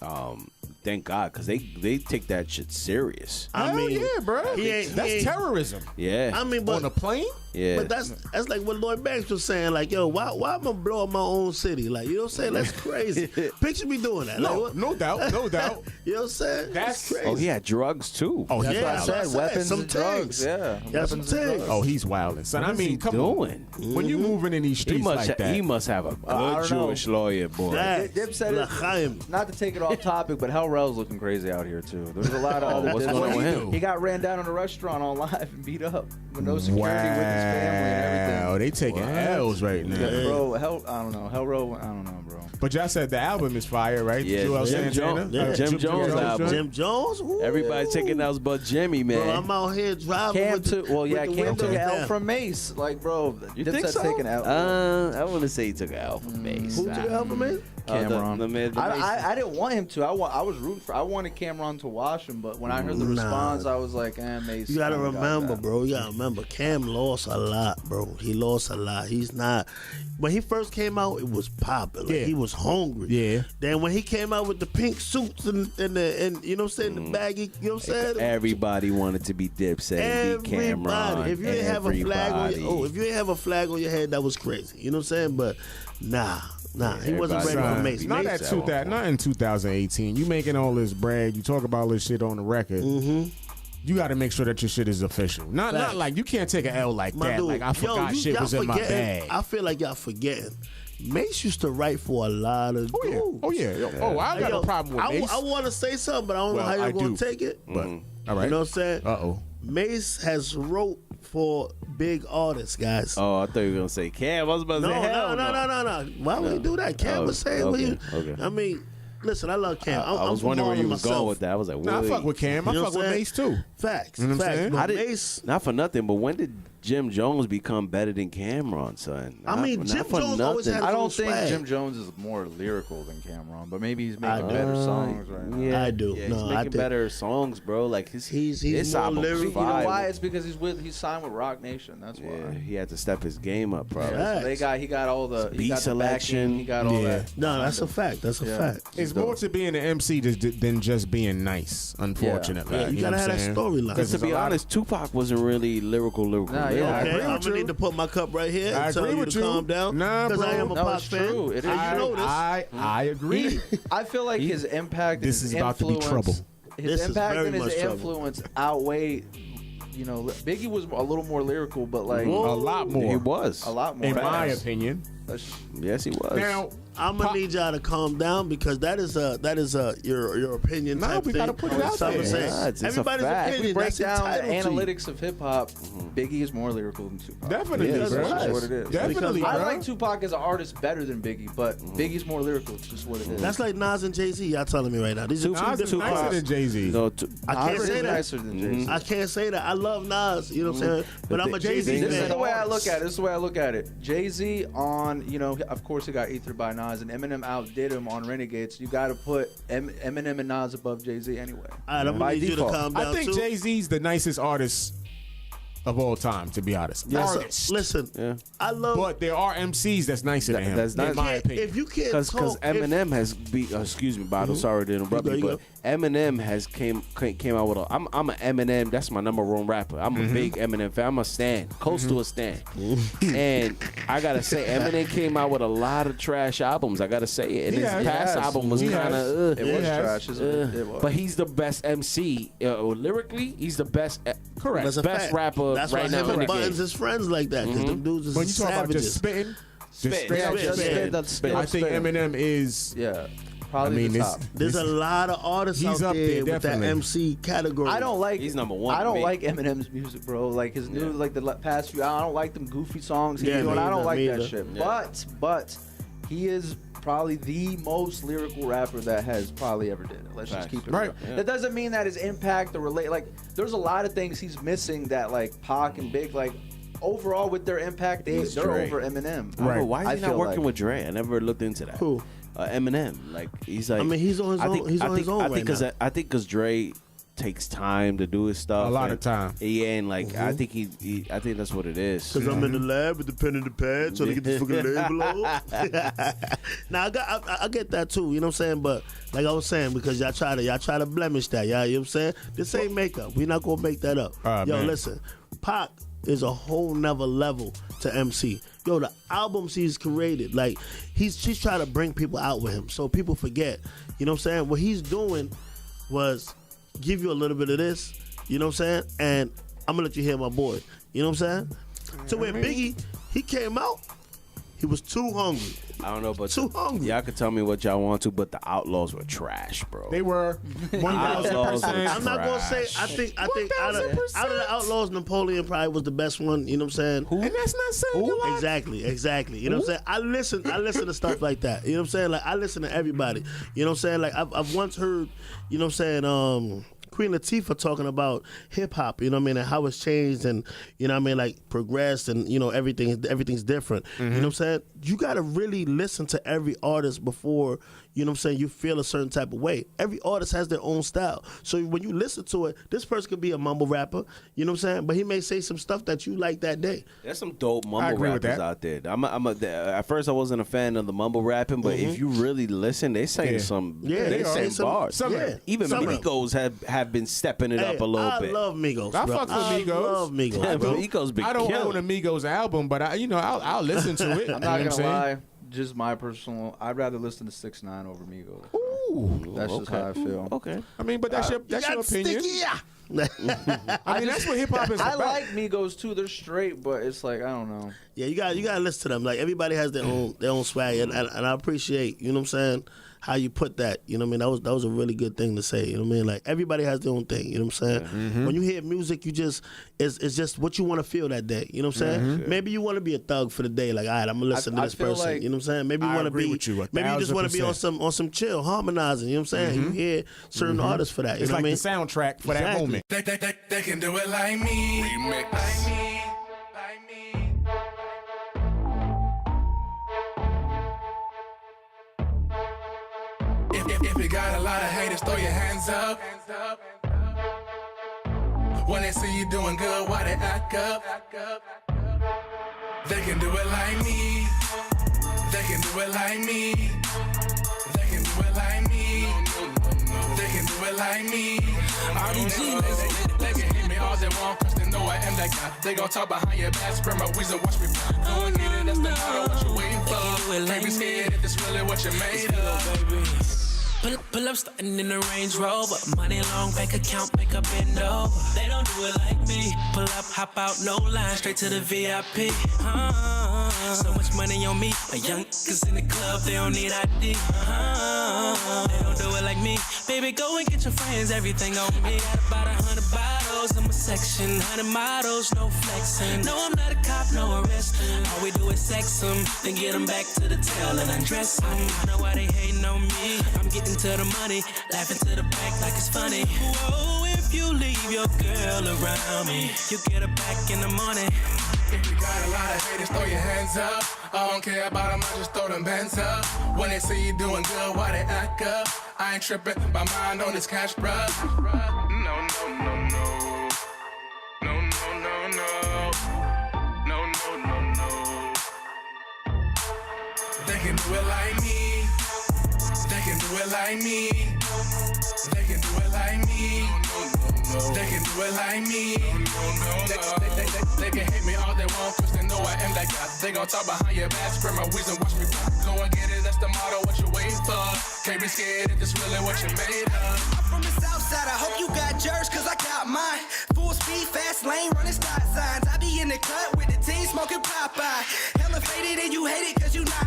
thank God, because they take that shit serious. I mean, yeah, bro. That's terrorism. Yeah. I mean, but on a plane. Yeah. But that's like what Lloyd Banks was saying. Like, yo, why am I gonna blow up my own city? Like, you know what I'm saying? That's crazy. Picture me doing that. No, Like, no doubt, no doubt. you know what I'm saying? That's crazy. Oh, he had drugs too. Oh, That's yeah. what I said. Weapons some and drugs. things. Yeah. Yeah, some Weapons and things. drugs. Oh, he's wilding, son. What I is mean, he come doing? on. When you moving in these He streets like that, he must have a I good don't know. Jewish lawyer, boy. Facts. Dip said it. L'chaim. Not to take it off topic, but Hell Rel's looking crazy out here too. There's a lot of other. what's Dip- going on with him? He got ran down in a restaurant on live and beat up with no security with his family and wow, everything. they taking L's right now. Yeah, bro, I don't know. Hell Rel, I don't know, bro. But y'all said the album is fire, right? Yeah, Juelz Jim Santana? Jones- yeah, Jim Jones album. Jim Jones? Ooh. Everybody's taking those but Jimmy, man. Bro, I'm out here driving Cam with the, took, well, yeah, with the Cam took an windows L down. from Mace. Like, bro, You Dip think said so? taking L. I want to say he took an L from Mace. Who took the album, man? Cameron. The Mace. I didn't want him to. I was rooting for. I wanted Cameron to wash him, but when I heard the Nah. response, I was like, Mace. You gotta kinda got remember, that. bro. You gotta remember, Cam lost a lot, bro. He lost a lot. He's not. When he first came out, it was popping. Like, Yeah. he was hungry. Yeah. Then when he came out with the pink suits and you know what I'm saying, the baggy, you know what I'm saying. Everybody wanted to be Dipset and be Cameron. Everybody. If you didn't have a flag on Everybody. if you didn't have a flag on your head, that was crazy. You know what I'm saying? But nah, he wasn't ready for everybody- Mace. Not Mace- at not in 2018. You making all this brag. You talk about all this shit on the record. Mm-hmm. You got to make sure that your shit is official. Not Fact. like you can't take an L like My that. dude, Like I forgot shit y'all was in my forgetting- bag. I feel like y'all forgetting. Mace used to write for a lot of Oh yeah. dudes. Oh yeah. Oh, I got Yo, a problem with Mace. I want to say something, but I don't Well, know how I you're going do. to take it. But all right. you know what I'm saying? Uh-oh. Mace has wrote for big artists, guys. Oh, I thought you were gonna say Cam. I was about to say hell No. Why would you do that? Cam was saying, okay, okay. I mean, listen, I love Cam. I was I'm wondering where from you was Harlem going myself. with that. I was like, Nah, I wait. fuck with Cam. I You know fuck what with I'm Mace too. Facts. You know what I'm saying? How did, Mace. not for nothing, but when did Jim Jones become better than Cameron, son? I mean, Not Jim for Jones always nothing. had I his own don't think swag. Jim Jones is more lyrical than Cameron, but maybe he's I making do. better songs right now. Yeah, I do. Yeah, No, he's I making think- better songs, bro. Like his He's more album was lyrical. You know fire. why? It's because he's signed with Rock Nation. That's why. Yeah, he had to step his game up, bro. Yeah, so he got all the Beat he got the selection. backing, he got all Yeah. that. No, that's a fact. That's a Yeah. fact. It's more to being an MC than just being nice, unfortunately. Yeah, you know gotta what I'm have that saying? storyline. Because to There's be a lot of- honest, Tupac wasn't really lyrical. Nah, yeah, I Okay, agree I'm with gonna you. need to put my cup right here I and tell agree you with to you. calm down. Nah, because I bro. am a No, pop it's fan. true. It is. And you know this. I agree. I feel like his impact, and This his is about to be influence- trouble. His This is impact very and his much trouble. influence outweigh. You know, Biggie was a little more lyrical, but like A lot more. He was. a lot more. In my Facts. opinion. Yes, he was. Now, I'm gonna need y'all to calm down because that is your opinion. No, type we thing. gotta put it out So I'm there. saying, Yeah, it's a everybody's fact. opinion. If we break that's down the entitled to you. analytics of hip hop, Biggie is more lyrical than Tupac. definitely, Yeah, bro. that's That's right. what it is. Definitely, I bro. like Tupac as an artist better than Biggie, but Biggie's more lyrical. It's just what it is. That's like Nas and Jay-Z. Y'all telling me right now. These are two Nas is different nicer artists. than Jay-Z. No, I can't Nas say is that. nicer than Jay-Z. I can't say that. I love Nas. You know what I'm saying? But I'm a Jay-Z Jay-Z This is fan. the way I look at it. This is the way I look at it. Jay-Z on, of course he got ethered by Nas, and Eminem outdid him on Renegades. You got to put Eminem and Nas above Jay-Z anyway. All right, I'm By gonna need you to default. calm down I think too. Jay-Z's the nicest artist of all time, to be honest. Yes, Artist. listen, Yeah. I love. But there are MCs that's nicer than him, that's not- in my opinion. If you can't Because talk, Eminem has excuse me, Bottle. Sorry to interrupt You you, go, but Eminem has came out with a. I'm an Eminem. That's my number one rapper. I'm a big Eminem fan. I'm a stan, close to a stan. And I gotta say, Eminem came out with a lot of trash albums. I gotta say it. And his has. past Yes. album was He kind has. of. It was has. trash, isn't it? It was. But he's the best MC. Lyrically, he's the best. Correct. that's a best fact. rapper That's right why now him in and the Buttons game. is friends like that. Because them dudes is When you talk about savages. just spitting, Spit. straight out Spit, just spit. spitting, That's spit. I think Spit. Eminem is. Yeah, probably I mean, the this- top. There's a lot of artists He's out up there there, with that definitely. MC category. I don't like. He's number one I to don't me. like Eminem's music, bro. Like his new, like the past few. I don't like them goofy songs he's Yeah, doing. me I don't either, like me that either. shit. Yeah. But he is probably the most lyrical rapper that has probably ever did it. Let's just Facts. keep it Right. real. Yeah. That doesn't mean that his impact or relate. Like there's a lot of things he's missing that like Pac and Big like. Overall, with their impact, they're Dre. over Eminem. Right. Bro, why is I he not feel working like- with Dre? I never looked into that. Who? Eminem. Like he's like. I mean, he's on his own. He's on his own right now. I think because Dre takes time to do his stuff. A lot and- of time. Yeah, and like I think I think that's what it is. Because I'm in the lab with the pen and the pad trying to get this fucking label off. Now I get that too, you know what I'm saying? But like I was saying, because y'all try to blemish that, y'all, you know what I'm saying? This ain't makeup. We're not gonna make that up. All right, Yo, man. listen, Pac is a whole nother level to MC. Yo, the albums he's created, like she's trying to bring people out with him, so people forget. You know what I'm saying? What he's doing was give you a little bit of this. You know what I'm saying? And I'm gonna let you hear my boy. You know what I'm saying? So when Biggie, he came out, he was too hungry. I don't know, but too hungry. Y'all can tell me what y'all want to, but the Outlaws were trash, bro. They were 1,000%. I'm not gonna say. I think out of the Outlaws, Napoleon probably was the best one. You know what I'm saying? And that's not saying a lot. Exactly. You know what I'm saying? I listen to stuff like that. You know what I'm saying? Like I listen to everybody. You know what I'm saying? Like I've once heard, you know what I'm saying, Queen Latifah talking about hip hop, you know what I mean, and how it's changed and, you know what I mean, like progressed and, you know, everything's different. You know what I'm saying? You got to really listen to every artist before, you know what I'm saying, you feel a certain type of way. Every artist has their own style. So when you listen to it, this person could be a mumble rapper, you know what I'm saying, but he may say some stuff that you like that day. There's some dope mumble rappers out there. At first I wasn't a fan of the mumble rapping, but if you really listen, they saying they saying bars. Even Migos have been stepping it up a little bit. I love Migos. I fuck with Migos. I love Migos. Bro. Migos been I don't killing. own a Migos album, but I'll listen to it. I'm not gonna lie. Just my personal. I'd rather listen to 6ix9ine over Migos. Ooh, That's just how I feel. Okay. I mean, but that's your opinion. I mean, that's what hip hop is I about. like Migos too. They're straight, but it's like I don't know. Yeah, you gotta listen to them. Like everybody has their own swag, and I appreciate, you know what I'm saying, how you put that. You know what I mean? That was a really good thing to say. You know what I mean? Like everybody has their own thing. You know what I'm saying? When you hear music, it's just what you want to feel that day. You know what I'm saying? Maybe you want to be a thug for the day. Like, all right, I'm gonna listen to this person. like you know what I'm saying? Maybe you want to be. Maybe you just want to be on some chill, harmonizing. You know what I'm saying? You hear certain artists for that. You It's know like what I mean? the soundtrack for that moment. They can do it like me. Remix. Like me. If you got a lot of haters, throw your hands up. When they see you doing good, why they act up? They can do it like me. They can do it like me. They can do it like me. They can do it like me. RdG, they can hit me all they want, cause they know I am that guy. They gon' talk behind your back, spread my wings and watch me fly. Go and get it, that's the motto, what you waiting for. Can't be scared if this really what you made of. Pull up, starting in the Range Rover. Money long, bank account, make up bend over. They don't do it like me. Pull up, hop out, no line, straight to the VIP. So much money on me. My young niggas in the club, they don't need ID. They don't do it like me. Baby, go and get your friends, everything on me. I got about 100 bottles in my section, 100 models, no flexing. No, I'm not a cop, no arrest. All we do is sex them, then get them back to the tail and undress them. I know why they hating on me. I'm getting to the money, laughing to the back like it's funny. Whoa, if you leave your girl around me, you get her back in the morning. If you got a lot of haters, throw your hands up. I don't care about them, I just throw them bands up. When they see you doing good, why they act up? I ain't tripping, my mind on this cash, bruh. No, no, no, no. No, no, no, no. No, no, no, no. They can do it like me. They can do it like me. They can do it like me. They can do it like me. They can hate me all they want, cause they know I am that guy. They gon' talk behind your back, spread my wings and watch me fly. Go and get it, that's the motto, what you waiting for. Can't be scared if this really what you made of. I'm from the south side, I hope you got yours, cause I got mine. Full speed, fast lane, running stop signs. I be in the cut with the team, smoking Popeye. Hella faded and you hate it, cause you not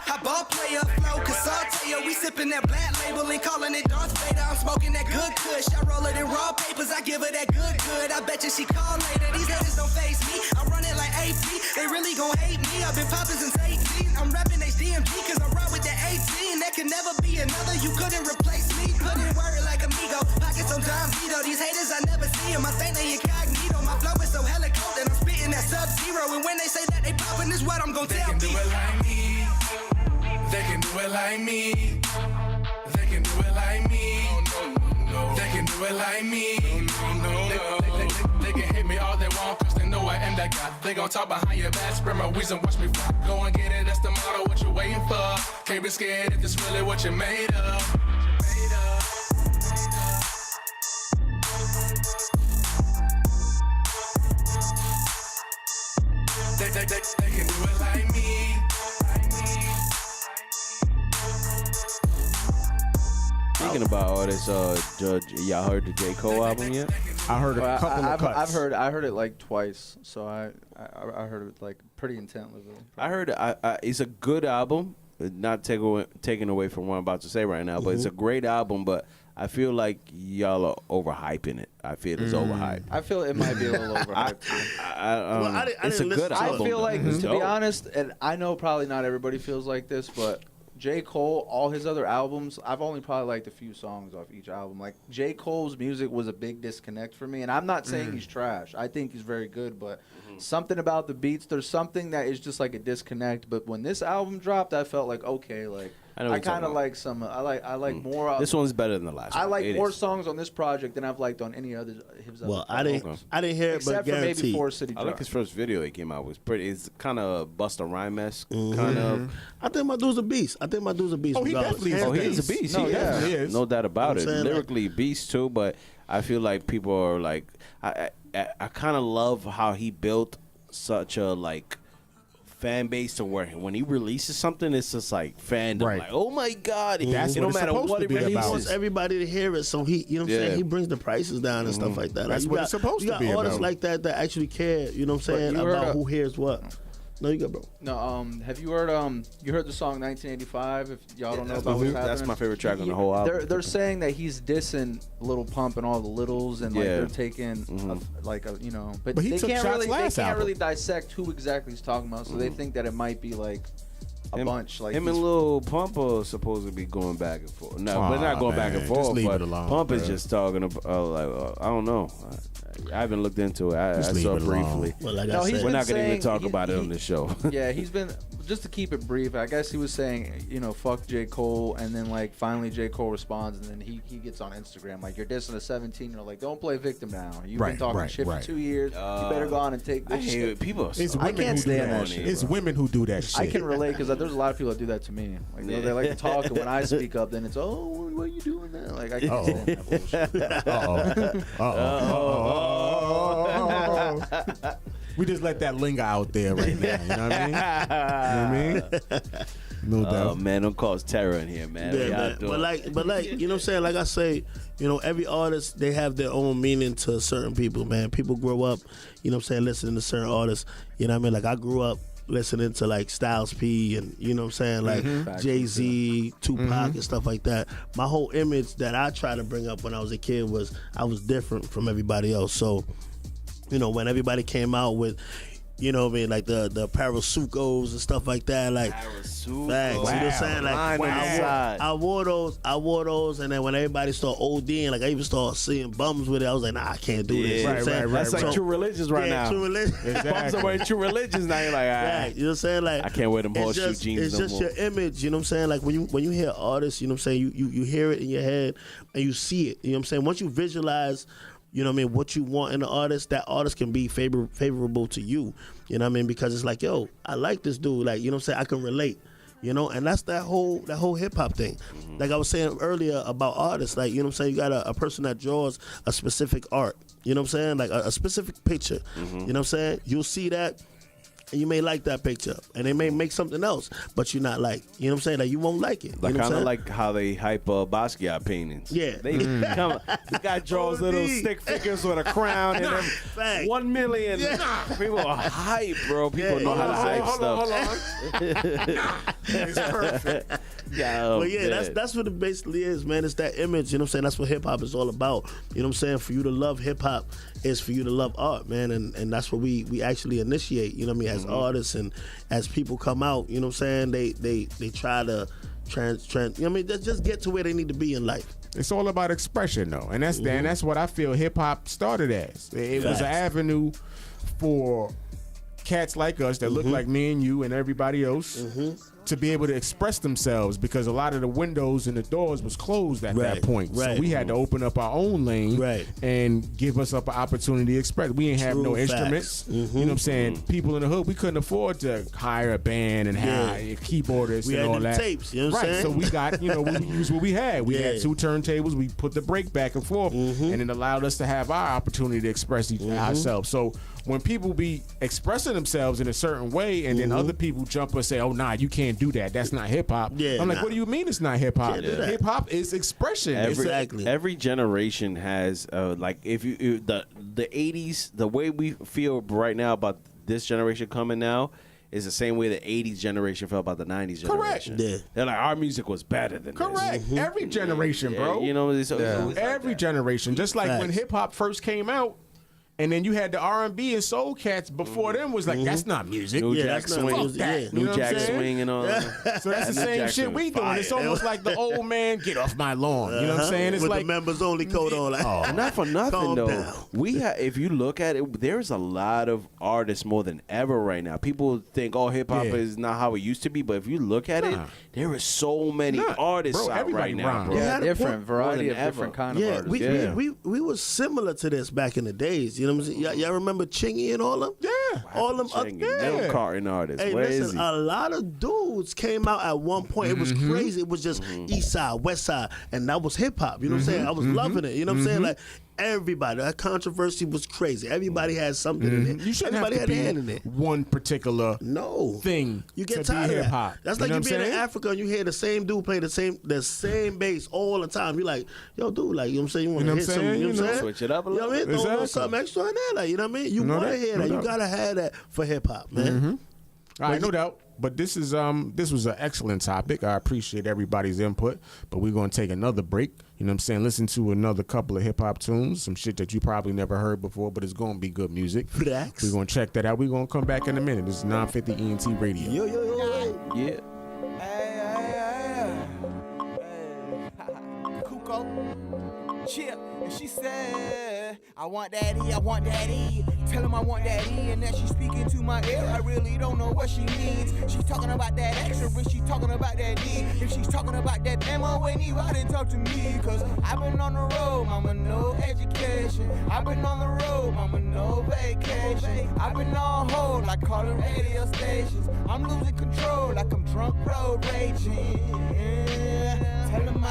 I ball player, flow, cause Santana. We sipping that black label and calling it Darth Vader. I'm smoking that good kush, I roll it in raw papers, I give her that good. I bet you she call later, these haters don't face me. I run it like AP, they really gon' hate me. I've been poppin' since 18, I'm rapping HDMG, cause I ride with that 18. That can never be another, you couldn't replace me. Couldn't word like amigo, pockets on Don Vito. These haters, I never see them, I think they incognito. My flow is so hella cold that I'm spitting that Sub-Zero. And when they say that they poppin', this what I'm gon' tell people. They can do it like me. They can do it like me. They can do it like me. They can do it like me. They can hate me all they want, cause they know I am that guy. They gon' talk behind your back, spread my wings and watch me fly. Go and get it, that's the motto, what you waiting for. Can't be scared if this really what you made of. Speaking about all this, y'all heard the j.cole album yet? I heard a couple of cuts. I heard it like twice, so I heard it like pretty intently. I heard it's a good album. Not taking away from what I'm about to say right now, but it's a great album. But I feel like y'all are overhyping it. I feel it's overhyped. I feel it might be a little overhyped. It's a good album. I feel like, It's to dope. be honest, and I know probably not everybody feels like this, but j.cole, all his other albums, I've only probably liked a few songs off each album. Like, j.cole's music was a big disconnect for me, and I'm not saying he's trash. I think he's very good, but something about the beats, there's something that is just like a disconnect. But when this album dropped, I felt like, okay, like, I kind of like some. I like more. This one's better than the last one. I like It more is. songs on this project than I've liked on any other. His Well, other I didn't hear it, but except for maybe guaranteed. Forest City I Drive. like his first video he came out was pretty. It's kind of Busta Rhymes-esque, kind of. I think my dude's a beast. Oh, he regardless. definitely is. Oh, he is a beast. No, He yeah. definitely is. No doubt about I'm it. saying, like- Lyrically, beast too. But I feel like people are like, I kind of love how he built such a like fan base to where when he releases something, it's just like fandom. Right. Like, oh my god, That's no what it's matter supposed what to it be He about. wants everybody to hear it, so he, you know what I'm Yeah. saying? He brings the prices down and stuff like that. That's you what it's supposed you to be got artists about. like that actually care, you know what I'm saying, you heard about a- who hears what. No, you got bro. No, have you heard you heard the song 1985? If y'all don't know about what's happening, That's my favorite track on the whole album. They're saying that he's dissing Lil Pump and all the littles, and like Yeah. they're taking you know, But he they took can't shots really last they can't album. really dissect who exactly he's talking about, so they think that it might be like a bunch. Like him and he's- Lil Pump are supposed to be going back and forth. No, we're not going back and man, forth. just leave but it alone, Pump is bro. just talking about I don't know. I haven't looked into it. I Just leave saw it it alone. briefly. Well, like No, I he's said, We're been not going to even saying- talk about it on this show. Yeah, he's been, just to keep it brief, I guess he was saying, you know, fuck j.cole, and then like finally j.cole responds, and then he gets on Instagram like, you're dissing a 17-year-old, like, don't play victim now. You've Right, been talking right, shit right. for 2 years. You better go on and take I this hate shit. it. People are It's so- women can't who do stand that. that shit, It's bro. women who do that shit. I can relate because there's a lot of people that do that to me. Like, you know, they like to talk, and when I speak up, then it's, oh, what are you doing now? Like, I can't stand that bullshit. We just let that linger out there right now. You know what I mean? You know what I mean? No Oh doubt. man, don't cause terror in here, man. Yeah, We man. out doing- But like, you know what I'm saying? Like I say, you know, every artist, they have their own meaning to certain people, man. People grow up, you know what I'm saying, listening to certain artists. You know what I mean? Like I grew up listening to like Styles P and you know what I'm saying, like Jay-Z, Tupac and stuff like that. My whole image that I try to bring up when I was a kid was I was different from everybody else. So, you know, when everybody came out with, you know what I mean, like the Parasucos and stuff like that, like facts, you know what I'm saying? Like Line on the side. I wore those, and then when everybody started ODing, like I even started seeing bums with it. I was like, nah, I can't do this. You know what I'm saying? That's like So- true religions right yeah, now. True religion. Bums are wearing true religions now. You're like, Right, you know what I'm saying? Like I can't wear them it's horseshoe just- jeans It's no just more. your image, you know what I'm saying? Like when you hear artists, you know what I'm saying, you hear it in your head and you see it. You know what I'm saying? Once you visualize, you know what I mean, what you want in an artist, that artist can be favorable to you. You know what I mean? Because it's like, yo, I like this dude. Like, you know what I'm saying? I can relate. You know, and that's that whole hip hop thing. Mm-hmm. Like I was saying earlier about artists, like, you know what I'm saying, you got a person that draws a specific art. You know what I'm saying? Like a specific picture. Mm-hmm. You know what I'm saying? You'll see that. And you may like that picture, and they may make something else, but you're not like, you know what I'm saying? Like you won't like it. Like you know what I'm kind of saying? like how they hype Basquiat paintings. Yeah. They come. The guy draws little OD. stick figures with a crown and then Fact. 1 million. Yeah. People are hype, bro. People Yeah. know how to hype stuff. It's perfect. Yeah, But yeah, that's what it basically is, man. It's that image, you know what I'm saying? That's what hip hop is all about. You know what I'm saying? For you to love hip hop is for you to love art, man. And that's what we actually initiate, you know what I mean, as artists and as people come out, you know what I'm saying? They try to trans you know what I mean, just get to where they need to be in life. It's all about expression, though, and that's what I feel hip hop started as. It was an Facts. avenue for cats like us that look like me and you and everybody else to be able to express themselves, because a lot of the windows and the doors was closed at that Right, point. right. So we had to open up our own lane Right. and give us up an opportunity to express. We ain't have True no facts. instruments. You know what I'm saying? People in the hood, we couldn't afford to hire a band and hire keyboardists We and had all them that. tapes, you know what I'm right. saying? So we got, we used what we had. We had Yeah. 2 turntables. We put the break back and forth, and it allowed us to have our opportunity to express ourselves. So when people be expressing themselves in a certain way, and then other people jump and say, "Oh, nah, you can't do that. That's not hip hop." Yeah, I'm like, "What do you mean it's not hip hop? Can't do that. Hip hop is expression." Every generation has like if you the 80s, the way we feel right now about this generation coming now is the same way the 80s generation felt about the 90s generation. Correct. Yeah. They're like, our music was better than Correct. this. Every generation, bro. You know, it's Every generation. Just like when hip hop first came out, and then you had the R&B and soul cats before them was like, that's not music. New Yeah, Jack that's not Swing, music, yeah. You New know what Jack I'm saying? Swing and all that. So that's the New same Jack shit Swing we doing. fire. It's almost like the old man, get off my lawn. You know what I'm saying? It's With like the members only coat on. Like, And not for nothing Calm though. down. If you look at it, there's a lot of artists more than ever right now. People think, oh, hip hop Yeah. is not how it used to be, but if you look at it, there are so many artists Bro, out everybody right now, rhymes. bro. We Yeah, had a different point- variety more of than different ever. kind of Yeah, artists. we were similar to this back in the days. You know what I'm saying? Y'all remember Chingy and all them? Yeah. All them Chang, yeah. milk carton artists. Hey, Where is listen, he? a lot of dudes came out at one point. It was crazy. It was just East Side, West Side, and that was hip hop. You know what I'm saying? I was loving it. You know what I'm saying? Like everybody, that controversy was crazy. Everybody had something in it. You shouldn't Everybody have to had a hand in be it. one particular No thing You get to be tired of that. hip-hop. That's You like know you what being I'm in saying? Africa and you hear the same dude play the same bass all the time. You're like, yo, dude, like, you know what I'm saying? You want You know to what hit I'm some, saying? you know what I'm saying? Switch it up a You know little what I mean? Throw Exactly. something extra in there, like, you know what I mean? You No want to doubt. hear No that. You doubt. gotta have that for hip hop, man. All right, no doubt. But this was an excellent topic. I appreciate everybody's input. But we're gonna take another break. You know what I'm saying? Listen to another couple of hip hop tunes, some shit that you probably never heard before, but it's gonna be good music. Relax. We're gonna check that out. We're gonna come back in a minute. This is 950 ENT Radio. Yo. Yeah. Kuko, chip, and she said, I want daddy, I want daddy. Tell him I want daddy, and then she's speaking to my ear. I really don't know what she means. She's talking about that extra, but she's talking about that D. If she's talking about that ammo, when you out and talk to me, cause I've been on the road, mama, no education. I've been on the road, mama, no vacation. I've been on hold, like calling radio stations. I'm losing control, like I'm drunk road raging. Tell him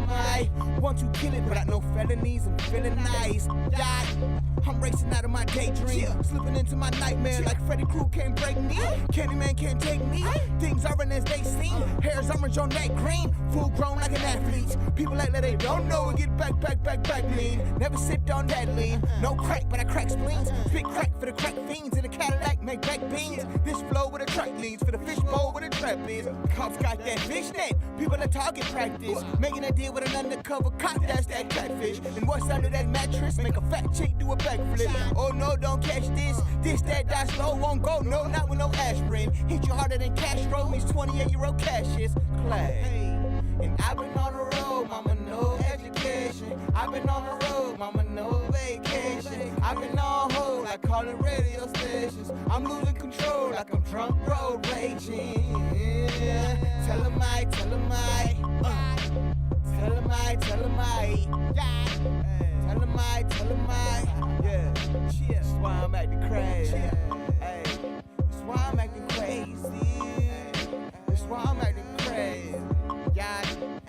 I want to kill it without no felonies. I'm feeling nice. Yeah, I'm racing out of my daydream, slipping into my nightmare like Freddy Krueger can't break me. Candyman can't take me. Things aren't as they seem. Hair's orange on that green, full grown like an athlete. People act like they don't know and get back lean. Never sipped on that lean. No crack, but I crack spleens. Spit crack for the crack fiends in a Cadillac, make back beans. This flow with a track leads for the fish bowl with a trap is. Cops got that fish net. People that target practice, making a deal with an undercover cop. That's that catfish. And what's under that mattress? Make a fat chick do a backflip. Oh no, don't catch this. This that die slow won't go. No, not with no aspirin. Hit you harder than Castro. Means 28-year-old Cassius Clay. And I've been on the road, mama, no education. I've been on the road, mama, no vacation. I've been on hold, like calling radio stations. I'm losing control, like I'm drunk road raging. Tell him I. Tell him I. Tell him I. Tell him I. Yeah. That's why I'm acting crazy. That's why I'm acting crazy. That's why I'm acting crazy. Yeah.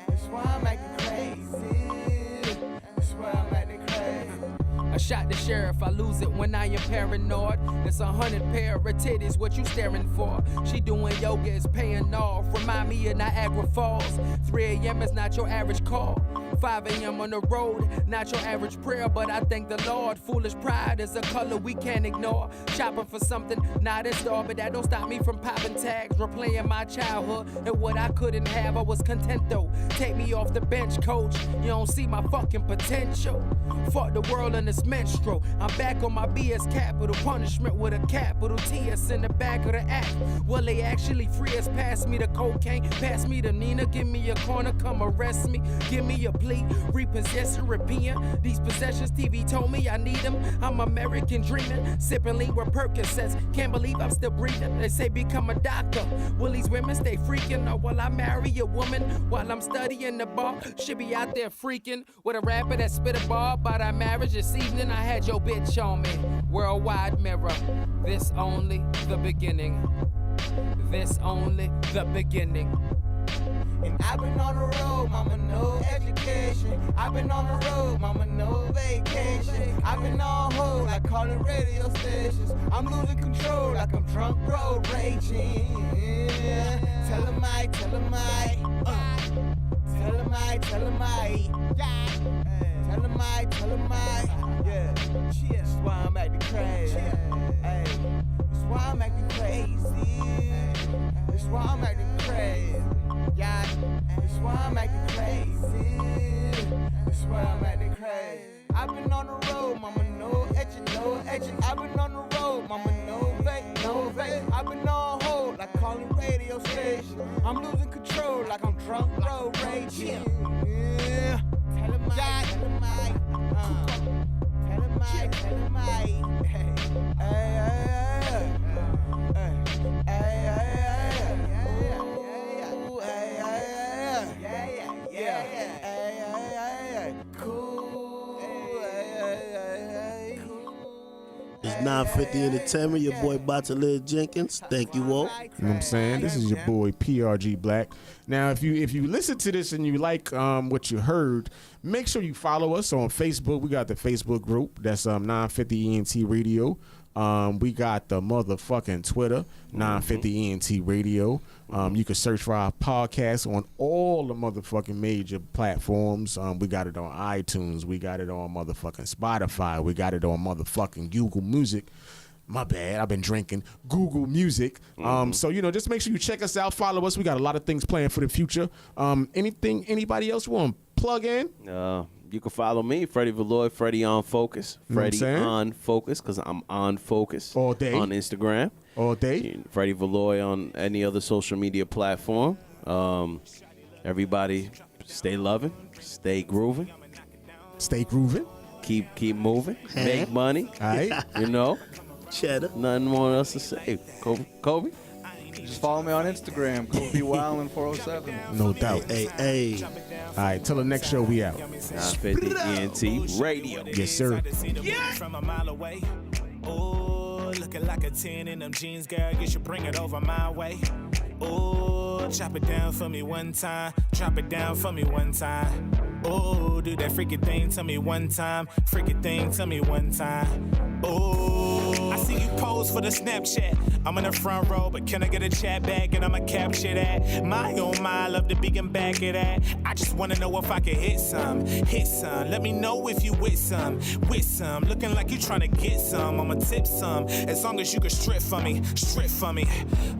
That's why I'm acting crazy. That's why I'm acting crazy. I shot the sheriff, I lose it when I am paranoid. It's 100 pair of titties, what you staring for? She doing yoga, is paying off. Remind me of Niagara Falls. 3 a.m. is not your average call. 5 a.m. on the road, not your average prayer, but I thank the Lord. Foolish pride is a color we can't ignore. Shopping for something not in store, but that don't stop me from popping tags. Replaying my childhood and what I couldn't have, I was content though. Take me off the bench, coach. You don't see my fucking potential. Fuck the world and its menstrual. I'm back on my BS capital punishment with a capital TS in the back of the act. Will they actually free us? Pass me the cocaine, pass me the Nina, give me a corner, come arrest me, give me a plea, repossess and repeat. These possessions, TV told me I need them. I'm American dreaming, sipping lean with Percocets. Can't believe I'm still breathing. They say become a doctor. Will these women stay freaking, or will I marry a woman while I'm studying the bar? Should be out there freaking with a rapper that spit a bar about our marriage this evening. I had your bitch on me. Worldwide mirror. This only the beginning. This only the beginning. And I've been on the road, mama, no education. I've been on the road, mama, no vacation. I've been on hold, I call it radio stations. I'm losing control like I'm drunk road raging. Yeah. Tell 'em I, tell 'em I. Tell 'em I, tell 'em I. Yeah. Tell 'em I, tell 'em I. Yeah. That's why I'm acting crazy. Hey. That's why I'm acting crazy. That's why I'm acting crazy. Yeah. That's why I'm acting crazy. That's why I'm acting crazy. I've been on the road, mama, no etching, no etching. I've been on the road, mama, no vape, no vape. I've been on hold, like calling radio station. I'm losing control, like I'm drunk road raging. Yeah. Tell 'em I, tell 'em I. Tell 'em I, tell 'em I. Hey, hey, hey, hey, cool. It's 950 Entertainment, your boy Bachelor Jenkins. Thank you all. You know what I'm saying? This is your boy PRG Black. Now, if you listen to this and you like what you heard, make sure you follow us on Facebook. We got the Facebook group. That's 950 ENT Radio. We got the motherfucking Twitter, 950 ENT Radio. You can search for our podcast on all the motherfucking major platforms. We got it on iTunes. We got it on motherfucking Spotify. We got it on motherfucking Google Music. My bad, I've been drinking Google Music. So, just make sure you check us out, follow us. We got a lot of things planned for the future. Anybody else want to plug in? You can follow me, Freddie Valoy, Freddie on Focus. Freddie on Focus, because I'm on Focus. All day. On Instagram. All day. Freddie Valoy on any other social media platform. Everybody stay loving, stay grooving. Stay grooving. Keep moving. Make money. All right. Cheddar. Nothing more else to say. Kobe? Just follow me on Instagram, Kobe Wildin 407. No doubt. Hey. All right, till the next show, we out. 950 ENT Radio. Yes, sir. From a mile away. Oh, looking like a 10 in them jeans, girl. You should bring it over my way. Oh, chop it down for me one time. Drop it down for me one time. Oh, do that freaky thing to me one time. Freaky thing to me one time. Oh, I see you pose for the Snapchat. I'm in the front row, but can I get a chat back and I'ma capture that? My oh my, love the beacon back of that. I just wanna know if I can hit some. Let me know if you with some. Looking like you tryna get some. I'ma tip some, as long as you can strip for me.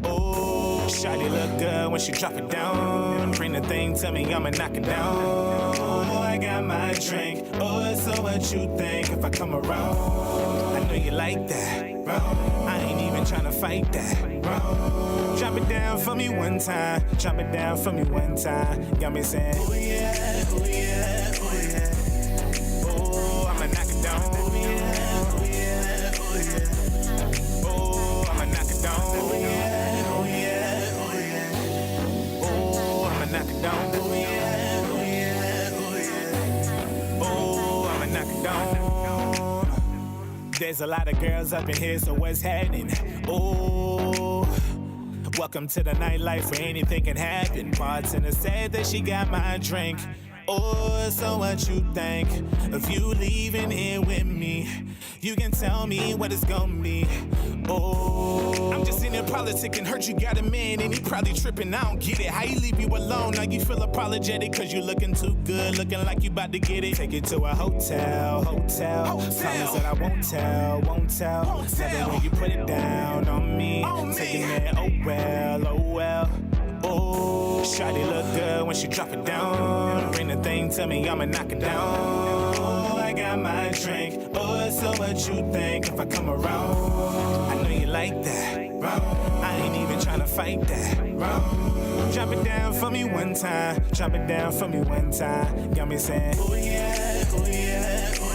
Oh, shawty look good when she drop it down. Bring the thing to me, I'ma knock it down. Oh, I got my drink. Oh, so what you think if I come around? I know you like that. I ain't even tryna fight that. Drop it down for me one time. Drop it down for me one time. Got me saying, oh yeah, oh yeah, oh yeah. Oh, I'ma knock it down. Oh yeah, oh yeah, oh yeah. Oh, I'ma knock it down. Oh yeah, oh yeah, oh yeah. Oh, I'ma knock it down. Oh yeah, oh yeah, oh yeah. Oh, I'ma knock it down. There's a lot of girls up in here, so what's happening? Oh, welcome to the nightlife where anything can happen. Bartender said that she got my drink. Oh, so what you think of you leaving here with me? You can tell me what it's gonna be. Oh, I'm just in there politicking. Heard you got a man and he probably tripping. I don't get it. How you leave you alone? Now you feel apologetic cause you looking too good, looking like you about to get it. Take it to a hotel. Promise that I won't tell. Never when you put it down on me. Taking it, oh well. Oh, shawty look good when she drop it down. Bring the thing to me, I'ma knock it down. Oh, I got my drink. Oh, so what you think if I come around? I know you like that. I ain't even tryna fight that. Drop it down for me one time. Drop it down for me one time. Got me saying, oh yeah, oh yeah, oh